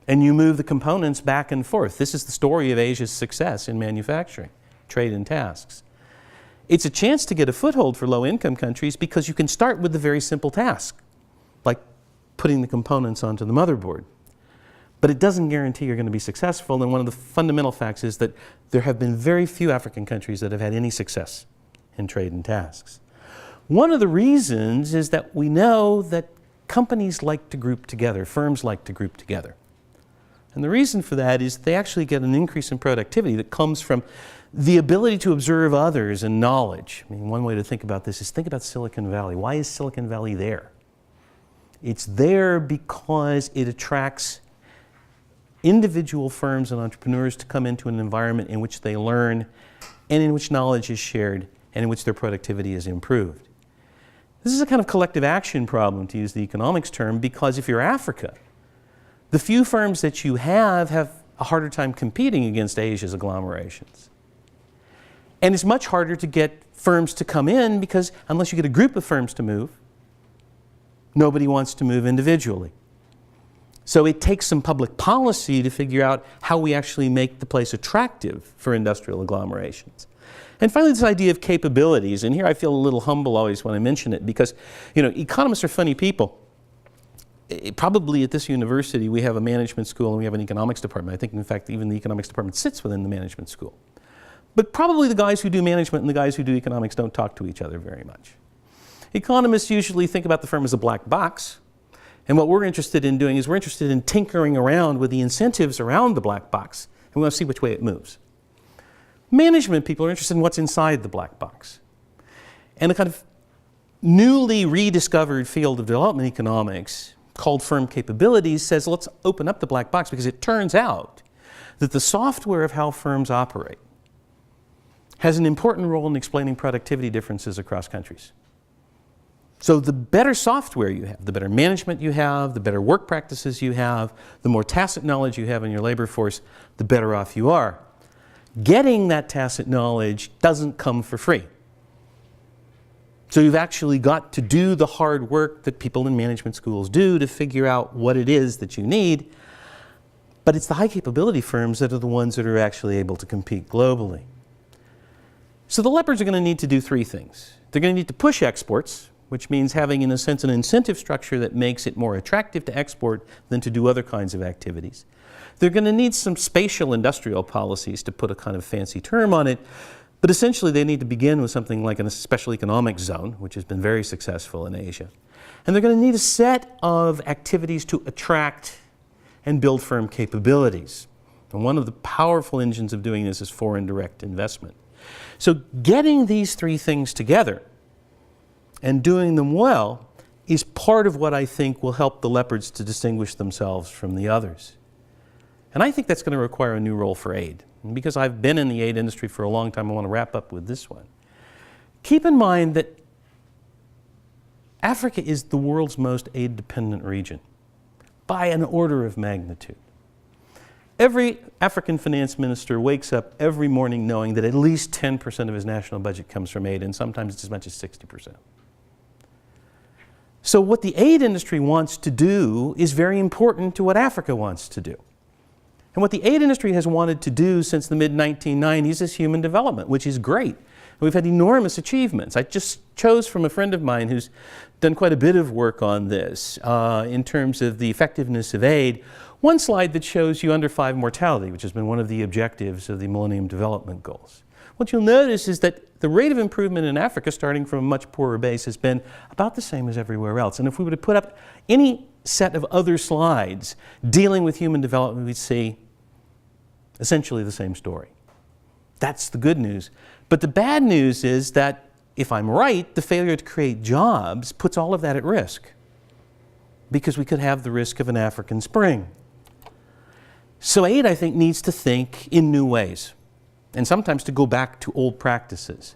And you move the components back and forth. This is the story of Asia's success in manufacturing, trade and tasks. It's a chance to get a foothold for low-income countries because you can start with the very simple task, like putting the components onto the motherboard. But it doesn't guarantee you're going to be successful, and one of the fundamental facts is that there have been very few African countries that have had any success in trade and tasks. One of the reasons is that we know that companies like to group together, firms like to group together. And the reason for that is they actually get an increase in productivity that comes from the ability to observe others and knowledge. I mean, one way to think about this is think about Silicon Valley. Why is Silicon Valley there? It's there because it attracts individual firms and entrepreneurs to come into an environment in which they learn and in which knowledge is shared and in which their productivity is improved. This is a kind of collective action problem, to use the economics term, because if you're Africa, the few firms that you have a harder time competing against Asia's agglomerations. And it's much harder to get firms to come in because unless you get a group of firms to move, nobody wants to move individually. So it takes some public policy to figure out how we actually make the place attractive for industrial agglomerations. And finally, this idea of capabilities, and here I feel a little humble always when I mention it because, you know, economists are funny people. Probably at this university we have a management school and we have an economics department. I think, in fact, even the economics department sits within the management school. But probably the guys who do management and the guys who do economics don't talk to each other very much. Economists usually think about the firm as a black box. And what we're interested in doing is we're interested in tinkering around with the incentives around the black box. And we want to see which way it moves. Management people are interested in what's inside the black box. And a kind of newly rediscovered field of development economics called firm capabilities says, let's open up the black box because it turns out that the software of how firms operate has an important role in explaining productivity differences across countries. So the better software you have, the better management you have, the better work practices you have, the more tacit knowledge you have in your labor force, the better off you are. Getting that tacit knowledge doesn't come for free. So you've actually got to do the hard work that people in management schools do to figure out what it is that you need. But it's the high capability firms that are the ones that are actually able to compete globally. So the leopards are going to need to do three things. They're going to need to push exports, which means having, in a sense, an incentive structure that makes it more attractive to export than to do other kinds of activities. They're going to need some spatial industrial policies, to put a kind of fancy term on it, But essentially, they need to begin with something like a special economic zone, which has been very successful in Asia. And they're going to need a set of activities to attract and build firm capabilities. And one of the powerful engines of doing this is foreign direct investment. So getting these three things together and doing them well is part of what I think will help the leopards to distinguish themselves from the others. And I think that's going to require a new role for aid. And because I've been in the aid industry for a long time, I want to wrap up with this one. Keep in mind that Africa is the world's most aid-dependent region by an order of magnitude. Every African finance minister wakes up every morning knowing that at least 10% of his national budget comes from aid, and sometimes it's as much as 60%. So what the aid industry wants to do is very important to what Africa wants to do. And what the aid industry has wanted to do since the mid-1990s is human development, which is great. We've had enormous achievements. I just chose from a friend of mine who's done quite a bit of work on this in terms of the effectiveness of aid. One slide that shows you under 5 mortality, which has been one of the objectives of the Millennium Development Goals. What you'll notice is that the rate of improvement in Africa, starting from a much poorer base, has been about the same as everywhere else. And if we were to put up any set of other slides dealing with human development, we'd see essentially the same story. That's the good news. But the bad news is that, if I'm right, the failure to create jobs puts all of that at risk, because we could have the risk of an African Spring. So aid, I think, needs to think in new ways, and sometimes to go back to old practices.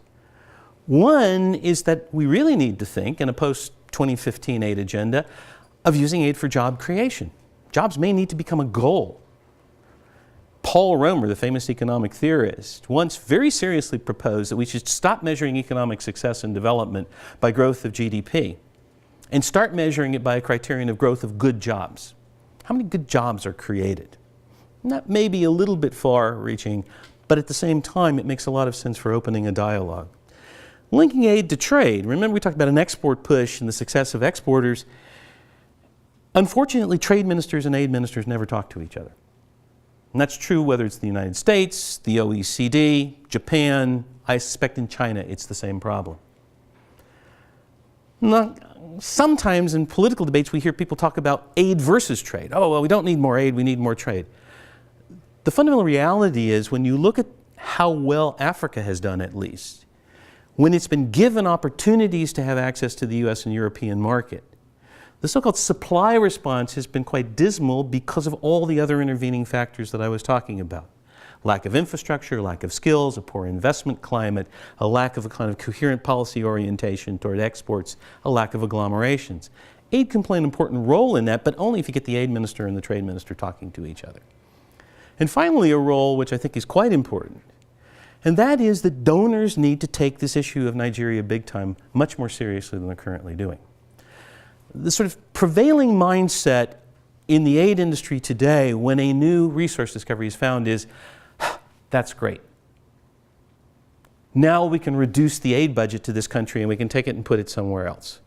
One is that we really need to think, in a post-2015 aid agenda, of using aid for job creation. Jobs may need to become a goal. Paul Romer, the famous economic theorist, once very seriously proposed that we should stop measuring economic success and development by growth of GDP and start measuring it by a criterion of growth of good jobs. How many good jobs are created? And that may be a little bit far-reaching, but at the same time, it makes a lot of sense for opening a dialogue. Linking aid to trade. Remember, we talked about an export push and the success of exporters. Unfortunately, trade ministers and aid ministers never talk to each other. And that's true whether it's the United States, the OECD, Japan. I suspect in China it's the same problem. Now, sometimes in political debates we hear people talk about aid versus trade. Oh, well, we don't need more aid, we need more trade. The fundamental reality is, when you look at how well Africa has done, at least, when it's been given opportunities to have access to the US and European market, the so-called supply response has been quite dismal because of all the other intervening factors that I was talking about. Lack of infrastructure, lack of skills, a poor investment climate, a lack of a kind of coherent policy orientation toward exports, a lack of agglomerations. Aid can play an important role in that, but only if you get the aid minister and the trade minister talking to each other. And finally, a role which I think is quite important, and that is that donors need to take this issue of Nigeria big time much more seriously than they're currently doing. The sort of prevailing mindset in the aid industry today, when a new resource discovery is found, is, that's great. Now we can reduce the aid budget to this country and we can take it and put it somewhere else.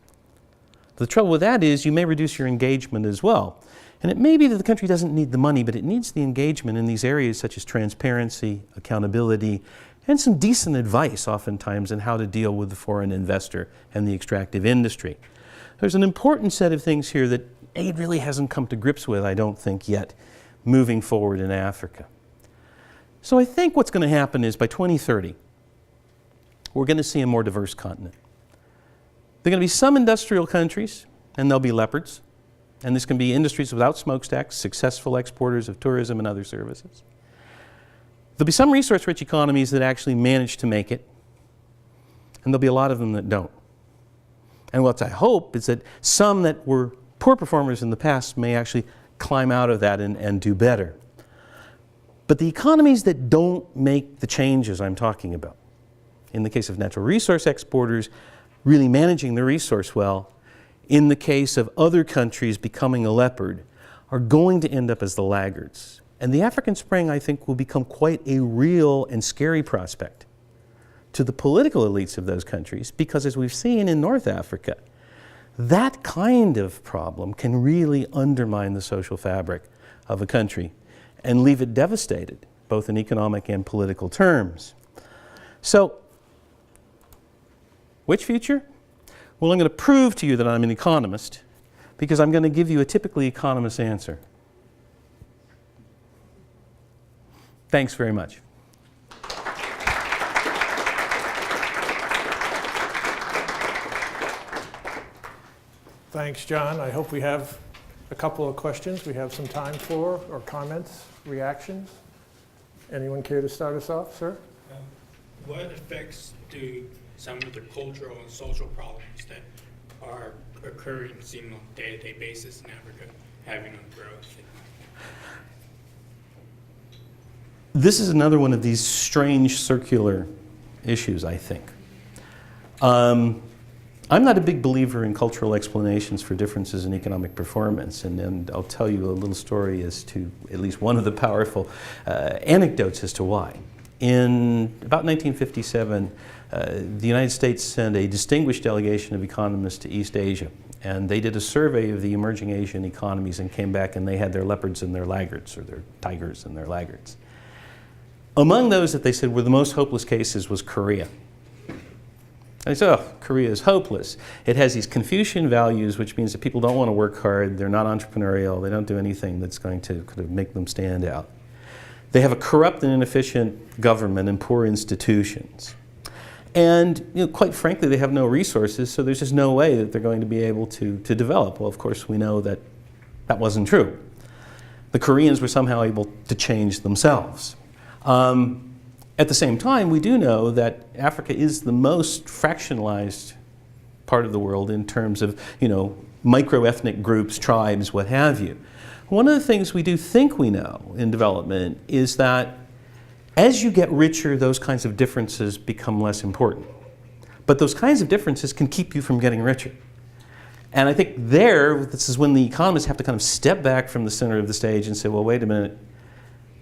The trouble with that is you may reduce your engagement as well. And it may be that the country doesn't need the money, but it needs the engagement in these areas such as transparency, accountability, and some decent advice oftentimes on how to deal with the foreign investor and the extractive industry. There's an important set of things here that aid really hasn't come to grips with, I don't think, yet, moving forward in Africa. So I think what's going to happen is by 2030, we're going to see a more diverse continent. There are going to be some industrial countries, and they'll be leopards, and this can be industries without smokestacks, successful exporters of tourism and other services. There'll be some resource-rich economies that actually manage to make it, and there'll be a lot of them that don't. And what I hope is that some that were poor performers in the past may actually climb out of that and do better. But the economies that don't make the changes I'm talking about, in the case of natural resource exporters, really managing the resource well, in the case of other countries becoming a leopard, are going to end up as the laggards. And the African Spring, I think, will become quite a real and scary prospect to the political elites of those countries, because as we've seen in North Africa, that kind of problem can really undermine the social fabric of a country and leave it devastated, both in economic and political terms. So, which future? Well, I'm going to prove to you that I'm an economist because I'm going to give you a typically economist answer. Thanks very much. Thanks, John. I hope we have a couple of questions we have some time for, or comments, reactions. Anyone care to start us off, sir? What effects do some of the cultural and social problems that are occurring seen on a day-to-day basis in Africa having on growth? This is another one of these strange circular issues, I think. I'm not a big believer in cultural explanations for differences in economic performance, and I'll tell you a little story as to at least one of the powerful anecdotes as to why. In about 1957, the United States sent a distinguished delegation of economists to East Asia, and they did a survey of the emerging Asian economies and came back and they had their leopards and their laggards, or their tigers and their laggards. Among those that they said were the most hopeless cases was Korea. And they said, oh, Korea is hopeless. It has these Confucian values, which means that people don't want to work hard, they're not entrepreneurial, they don't do anything that's going to kind of make them stand out. They have a corrupt and inefficient government and poor institutions. And quite frankly, they have no resources, so there's just no way that they're going to be able to develop. Well, of course, we know that that wasn't true. The Koreans were somehow able to change themselves. At the same time, we do know that Africa is the most fractionalized part of the world in terms of, micro-ethnic groups, tribes, what have you. One of the things we do think we know in development is that as you get richer, those kinds of differences become less important. But those kinds of differences can keep you from getting richer. And I think this is when the economists have to kind of step back from the center of the stage and say, well, wait a minute,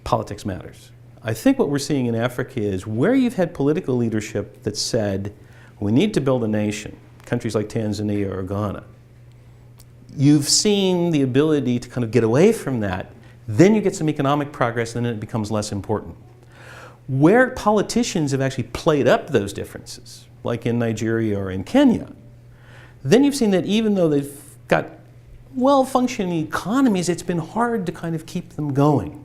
politics matters. I think what we're seeing in Africa is where you've had political leadership that said, we need to build a nation, countries like Tanzania or Ghana. You've seen the ability to kind of get away from that. Then you get some economic progress and then it becomes less important. Where politicians have actually played up those differences, like in Nigeria or in Kenya, then you've seen that even though they've got well-functioning economies, it's been hard to kind of keep them going.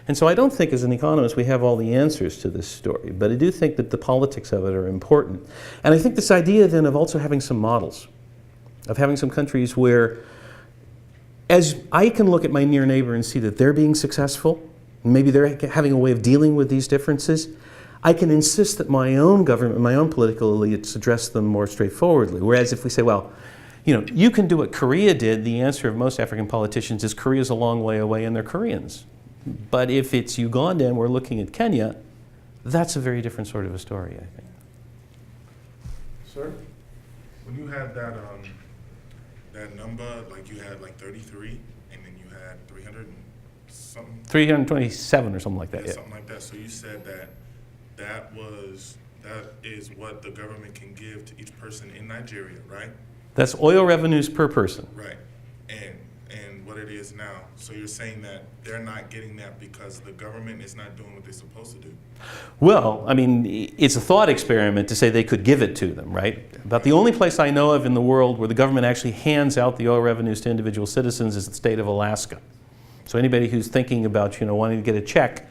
And so I don't think as an economist we have all the answers to this story, but I do think that the politics of it are important. And I think this idea then of also having some models, of having some countries where, as I can look at my near neighbor and see that they're being successful, maybe they're having a way of dealing with these differences, I can insist that my own government, my own political elites address them more straightforwardly. Whereas if we say, well, you can do what Korea did, the answer of most African politicians is Korea's a long way away and they're Koreans. But if it's Uganda and we're looking at Kenya, that's a very different sort of a story, I think. Sir? When you had that number, like you had like 33, and then you had 300 and something? 327 or something like that, Yeah, yeah. something like that. So you said that is what the government can give to each person in Nigeria, right? That's oil revenues per person. Right. And what it is now. So you're saying that they're not getting that because the government is not doing what they're supposed to do? Well, I mean, it's a thought experiment to say they could give it to them, right? About the only place I know of in the world where the government actually hands out the oil revenues to individual citizens is the state of Alaska. So anybody who's thinking about, wanting to get a check,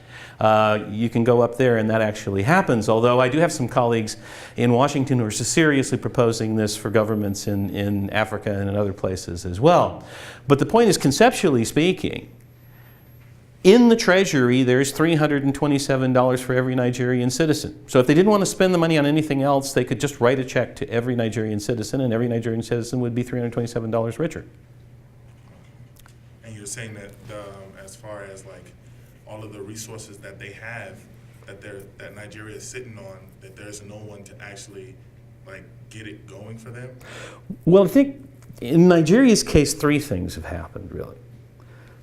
you can go up there and that actually happens. Although I do have some colleagues in Washington who are seriously proposing this for governments in Africa and in other places as well. But the point is, conceptually speaking, in the Treasury, there's $327 for every Nigerian citizen. So if they didn't want to spend the money on anything else, they could just write a check to every Nigerian citizen, and every Nigerian citizen would be $327 richer. And you're saying that as far as like all of the resources that they have, that Nigeria is sitting on, that there's no one to actually like get it going for them? Well, I think in Nigeria's case, three things have happened, really.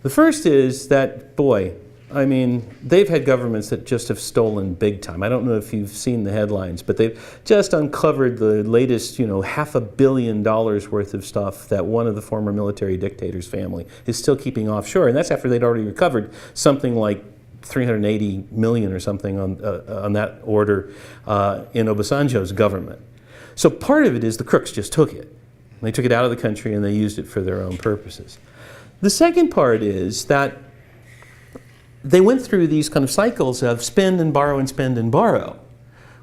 The first is that, they've had governments that just have stolen big time. I don't know if you've seen the headlines, but they've just uncovered the latest, $500 million worth of stuff that one of the former military dictators' family is still keeping offshore. And that's after they'd already recovered something like 380 million or something on that order in Obasanjo's government. So part of it is the crooks just took it. They took it out of the country and they used it for their own purposes. The second part is that they went through these kind of cycles of spend and borrow and spend and borrow.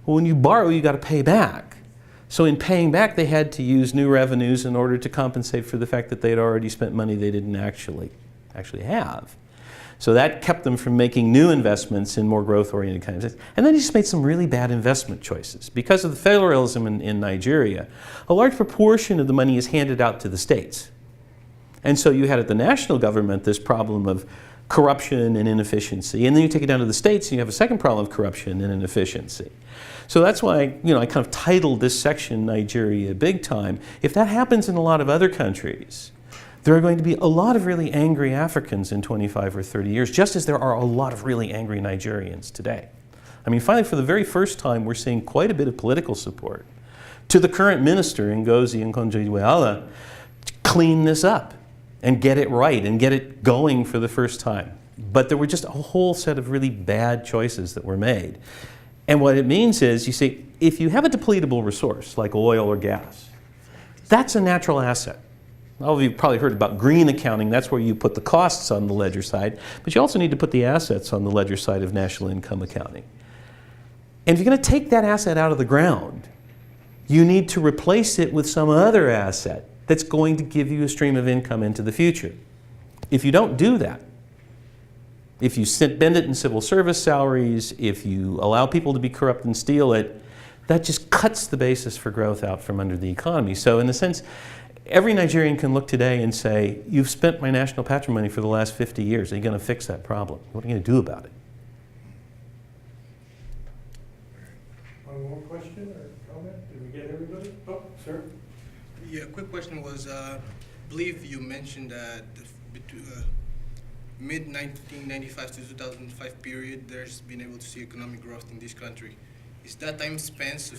Well, when you borrow, you got to pay back. So in paying back, they had to use new revenues in order to compensate for the fact that they had already spent money they didn't actually have. So that kept them from making new investments in more growth-oriented kinds of things. And then he just made some really bad investment choices. Because of the federalism in Nigeria, a large proportion of the money is handed out to the states. And so you had at the national government this problem of corruption and inefficiency. And then you take it down to the states and you have a second problem of corruption and inefficiency. So that's why, I kind of titled this section Nigeria Big Time. If that happens in a lot of other countries, there are going to be a lot of really angry Africans in 25 or 30 years, just as there are a lot of really angry Nigerians today. I mean, finally, for the very first time, we're seeing quite a bit of political support to the current minister, Ngozi Okonjo-Iweala, to clean this up and get it right and get it going for the first time. But there were just a whole set of really bad choices that were made. And what it means is, you see, if you have a depletable resource like oil or gas, that's a natural asset. All of you have probably heard about green accounting. That's where you put the costs on the ledger side, but you also need to put the assets on the ledger side of national income accounting. And if you're going to take that asset out of the ground, you need to replace it with some other asset that's going to give you a stream of income into the future. If you don't do that, if you spend it in civil service salaries, if you allow people to be corrupt and steal it, that just cuts the basis for growth out from under the economy. So in a sense, every Nigerian can look today and say, you've spent my national patrimony for the last 50 years. Are you going to fix that problem? What are you going to do about it? One more question or comment? Did we get everybody? Oh, sir. Yeah, quick question was, I believe you mentioned that mid-1995 to 2005 period, there's been able to see economic growth in this country. Is that time spent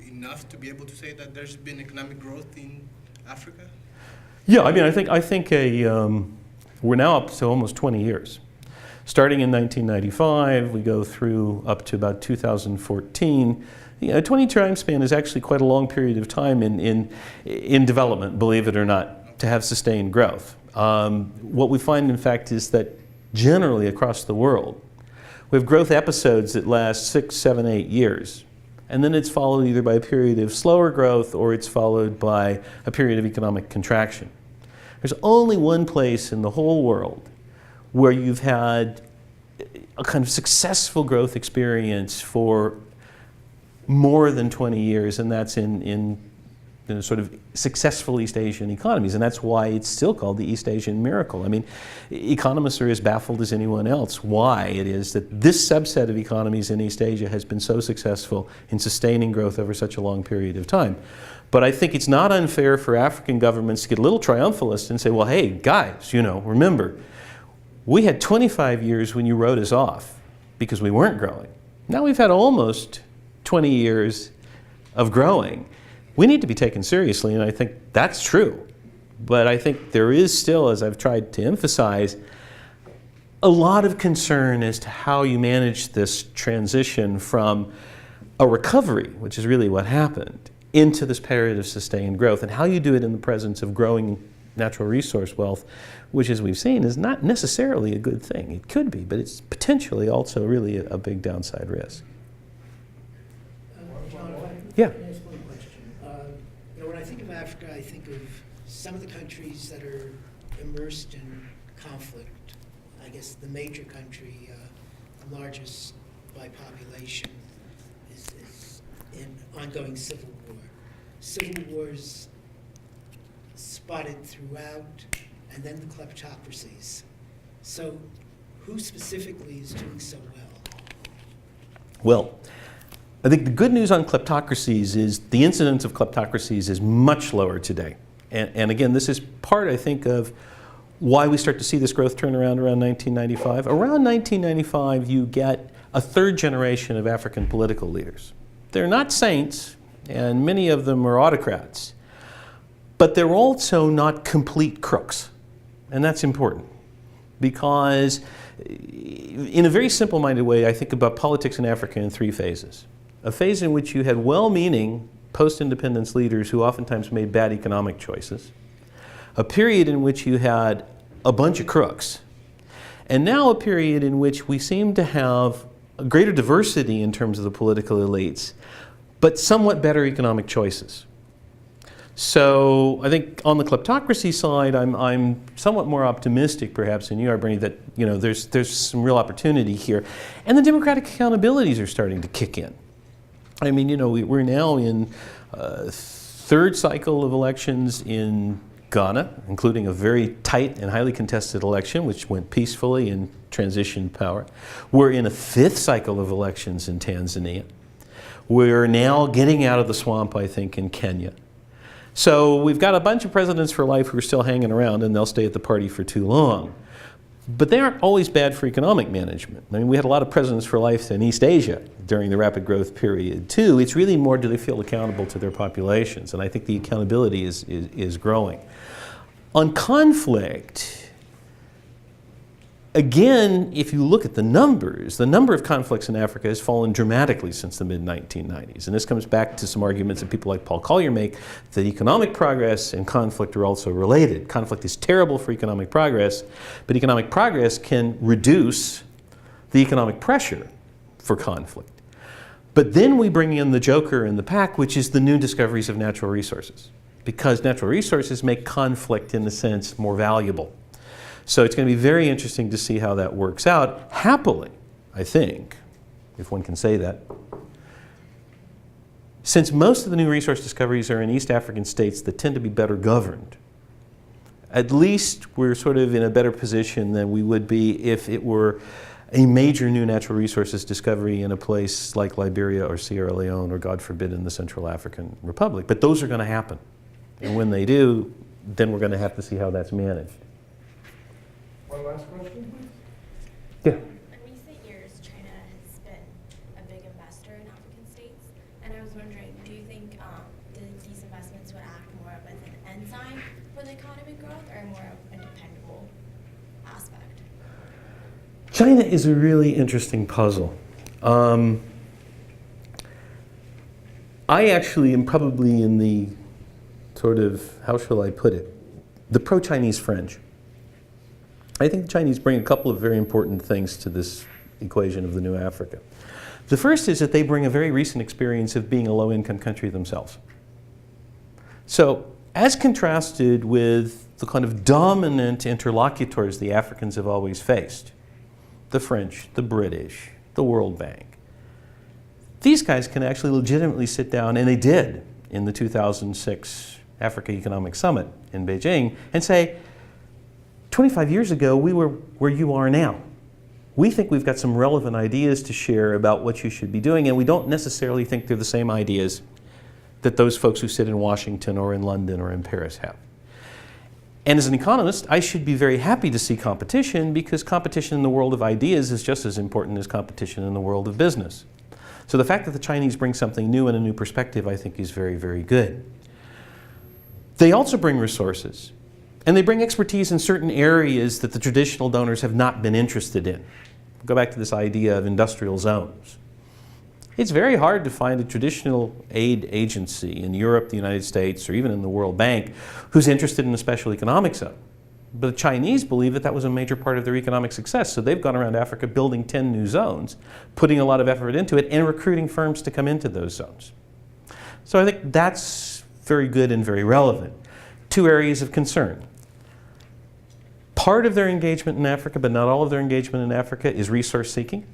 enough to be able to say that there's been economic growth in Africa? Yeah, I mean, I think we're now up to almost 20 years. Starting in 1995, we go through up to about 2014. A 20-year time span is actually quite a long period of time in development, believe it or not, to have sustained growth. What we find, in fact, is that generally across the world, we have growth episodes that last 6, 7, 8 years. And then it's followed either by a period of slower growth or it's followed by a period of economic contraction. There's only one place in the whole world where you've had a kind of successful growth experience for more than 20 years, and that's in sort of successful East Asian economies, and that's why it's still called the East Asian miracle. I mean, economists are as baffled as anyone else why it is that this subset of economies in East Asia has been so successful in sustaining growth over such a long period of time. But I think it's not unfair for African governments to get a little triumphalist and say, well, hey, guys, remember, we had 25 years when you wrote us off because we weren't growing. Now we've had almost 20 years of growing. We need to be taken seriously, and I think that's true. But I think there is still, as I've tried to emphasize, a lot of concern as to how you manage this transition from a recovery, which is really what happened, into this period of sustained growth, and how you do it in the presence of growing natural resource wealth, which, as we've seen, is not necessarily a good thing. It could be, but it's potentially also really a big downside risk. Yeah. Can I ask one question? When I think of Africa, I think of some of the countries that are immersed in conflict. I guess the major country, the largest by population, is in ongoing civil war. Civil wars spotted throughout, and then the kleptocracies. So who specifically is doing so well? Well, I think the good news on kleptocracies is the incidence of kleptocracies is much lower today. And again, this is part, I think, of why we start to see this growth turn around 1995. Around 1995, you get a third generation of African political leaders. They're not saints, and many of them are autocrats, but they're also not complete crooks. And that's important because in a very simple-minded way, I think about politics in Africa in three phases. A phase in which you had well-meaning post-independence leaders who oftentimes made bad economic choices. A period in which you had a bunch of crooks. And now a period in which we seem to have a greater diversity in terms of the political elites, but somewhat better economic choices. So I think on the kleptocracy side, I'm somewhat more optimistic perhaps than you are, Bernie, that there's some real opportunity here. And the democratic accountabilities are starting to kick in. I mean, we're now in third cycle of elections in Ghana, including a very tight and highly contested election, which went peacefully and transitioned power. We're in a fifth cycle of elections in Tanzania. We're now getting out of the swamp, I think, in Kenya. So we've got a bunch of presidents for life who are still hanging around, and they'll stay at the party for too long. But they aren't always bad for economic management. I mean, we had a lot of presidents for life in East Asia during the rapid growth period, too. It's really more, do they feel accountable to their populations? And I think the accountability is growing. On conflict, again, if you look at the numbers, the number of conflicts in Africa has fallen dramatically since the mid-1990s. And this comes back to some arguments that people like Paul Collier make, that economic progress and conflict are also related. Conflict is terrible for economic progress, but economic progress can reduce the economic pressure for conflict. But then we bring in the joker in the pack, which is the new discoveries of natural resources. Because natural resources make conflict, in a sense, more valuable. So it's going to be very interesting to see how that works out. Happily, I think, if one can say that, since most of the new resource discoveries are in East African states that tend to be better governed, at least we're sort of in a better position than we would be if it were a major new natural resources discovery in a place like Liberia or Sierra Leone or, God forbid, in the Central African Republic. But those are going to happen. And when they do, then we're going to have to see how that's managed. One last question? Yeah. In recent years, China has been a big investor in African states, and I was wondering, do you think these investments would act more of as an enzyme for the economic growth or more of a dependable aspect? China is a really interesting puzzle. I actually am probably in the sort of, how shall I put it, the pro-Chinese fringe. I think the Chinese bring a couple of very important things to this equation of the new Africa. The first is that they bring a very recent experience of being a low-income country themselves. So, as contrasted with the kind of dominant interlocutors the Africans have always faced, the French, the British, the World Bank, these guys can actually legitimately sit down, and they did in the 2006 Africa Economic Summit in Beijing, and say, 25 years ago, we were where you are now. We think we've got some relevant ideas to share about what you should be doing, and we don't necessarily think they're the same ideas that those folks who sit in Washington or in London or in Paris have. And as an economist, I should be very happy to see competition, because competition in the world of ideas is just as important as competition in the world of business. So the fact that the Chinese bring something new and a new perspective, I think, is very, very good. They also bring resources. And they bring expertise in certain areas that the traditional donors have not been interested in. Go back to this idea of industrial zones. It's very hard to find a traditional aid agency in Europe, the United States, or even in the World Bank who's interested in a special economic zone. But the Chinese believe that that was a major part of their economic success. So they've gone around Africa building 10 new zones, putting a lot of effort into it, and recruiting firms to come into those zones. So I think that's very good and very relevant. Two areas of concern. Part of their engagement in Africa, but not all of their engagement in Africa, is resource seeking.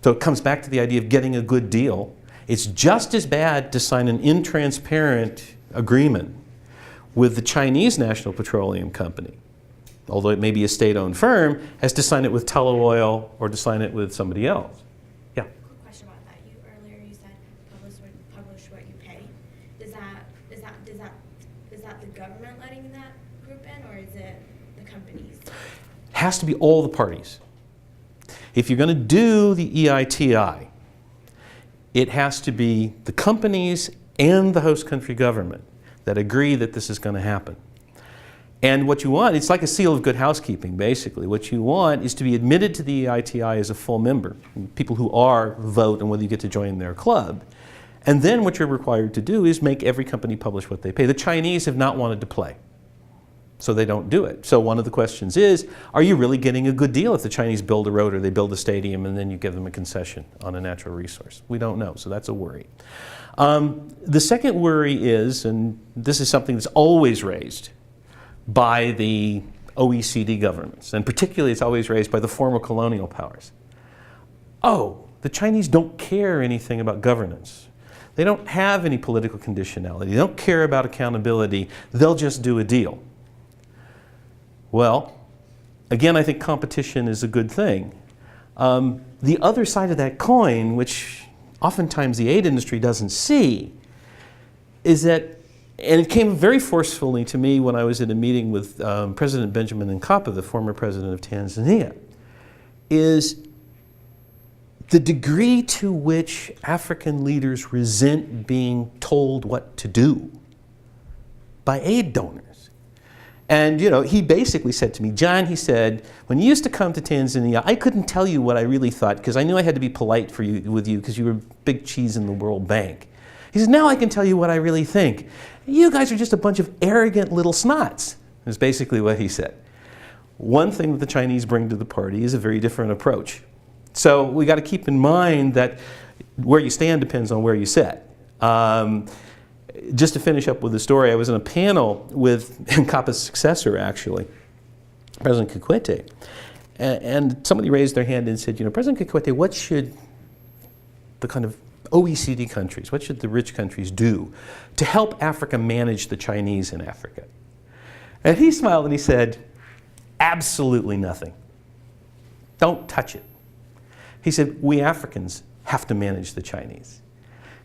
So it comes back to the idea of getting a good deal. It's just as bad to sign an intransparent agreement with the Chinese National Petroleum Company, although it may be a state-owned firm, as to sign it with Tullow Oil or to sign it with somebody else. Yeah? Quick question about that. Earlier you said publish what you pay. Is that the government letting that group in, or is it the companies? Has to be all the parties. If you're going to do the EITI, it has to be the companies and the host country government that agree that this is going to happen. And what you want, it's like a seal of good housekeeping, basically. What you want is to be admitted to the EITI as a full member. People who are vote on whether you get to join their club. And then what you're required to do is make every company publish what they pay. The Chinese have not wanted to play, so they don't do it. So one of the questions is, are you really getting a good deal if the Chinese build a road or they build a stadium and then you give them a concession on a natural resource? We don't know, so that's a worry. The second worry is, and this is something that's always raised by the OECD governments, and particularly it's always raised by the former colonial powers. Oh, the Chinese don't care anything about governance. They don't have any political conditionality. They don't care about accountability. They'll just do a deal. Well, again, I think competition is a good thing. The other side of that coin, which oftentimes the aid industry doesn't see, is that, and it came very forcefully to me when I was at a meeting with President Benjamin Mkapa, the former president of Tanzania, is the degree to which African leaders resent being told what to do by aid donors. And you know, he basically said to me, John, he said, when you used to come to Tanzania, I couldn't tell you what I really thought because I knew I had to be polite with you because you were big cheese in the World Bank. He says, now I can tell you what I really think. You guys are just a bunch of arrogant little snots, is basically what he said. One thing that the Chinese bring to the party is a very different approach. So we got to keep in mind that where you stand depends on where you sit. Just to finish up with the story, I was in a panel with Mkapa's successor, actually, President Kikwete. And somebody raised their hand and said, you know, President Kikwete, what should the kind of OECD countries, what should the rich countries do to help Africa manage the Chinese in Africa? And he smiled and he said, absolutely nothing. Don't touch it. He said, we Africans have to manage the Chinese.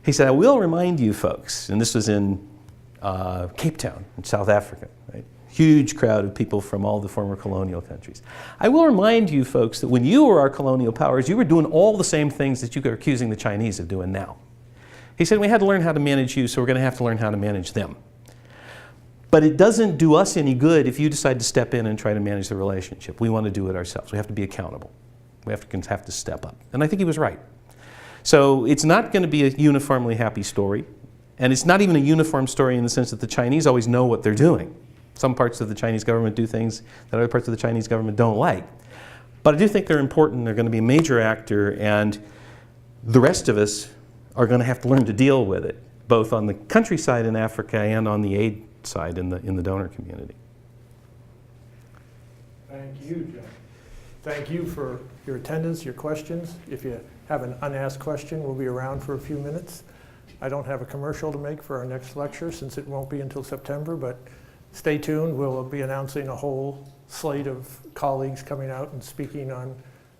He said, I will remind you folks, and this was in Cape Town in South Africa, right? Huge crowd of people from all the former colonial countries. I will remind you folks that when you were our colonial powers, you were doing all the same things that you are accusing the Chinese of doing now. He said, we had to learn how to manage you, so we're going to have to learn how to manage them. But it doesn't do us any good if you decide to step in and try to manage the relationship. We want to do it ourselves. We have to be accountable. We have to step up. And I think he was right. So it's not going to be a uniformly happy story. And it's not even a uniform story in the sense that the Chinese always know what they're doing. Some parts of the Chinese government do things that other parts of the Chinese government don't like. But I do think they're important. They're going to be a major actor. And the rest of us are going to have to learn to deal with it, both on the countryside in Africa and on the aid side in the donor community. Thank you, John. Thank you for your attendance, your questions. If you have an unasked question, we'll be around for a few minutes. I don't have a commercial to make for our next lecture since it won't be until September, but stay tuned. We'll be announcing a whole slate of colleagues coming out and speaking on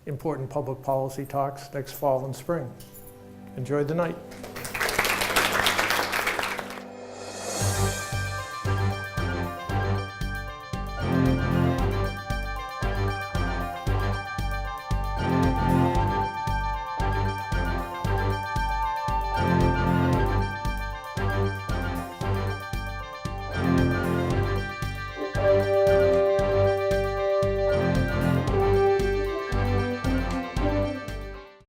important public policy talks next fall and spring. Enjoy the night.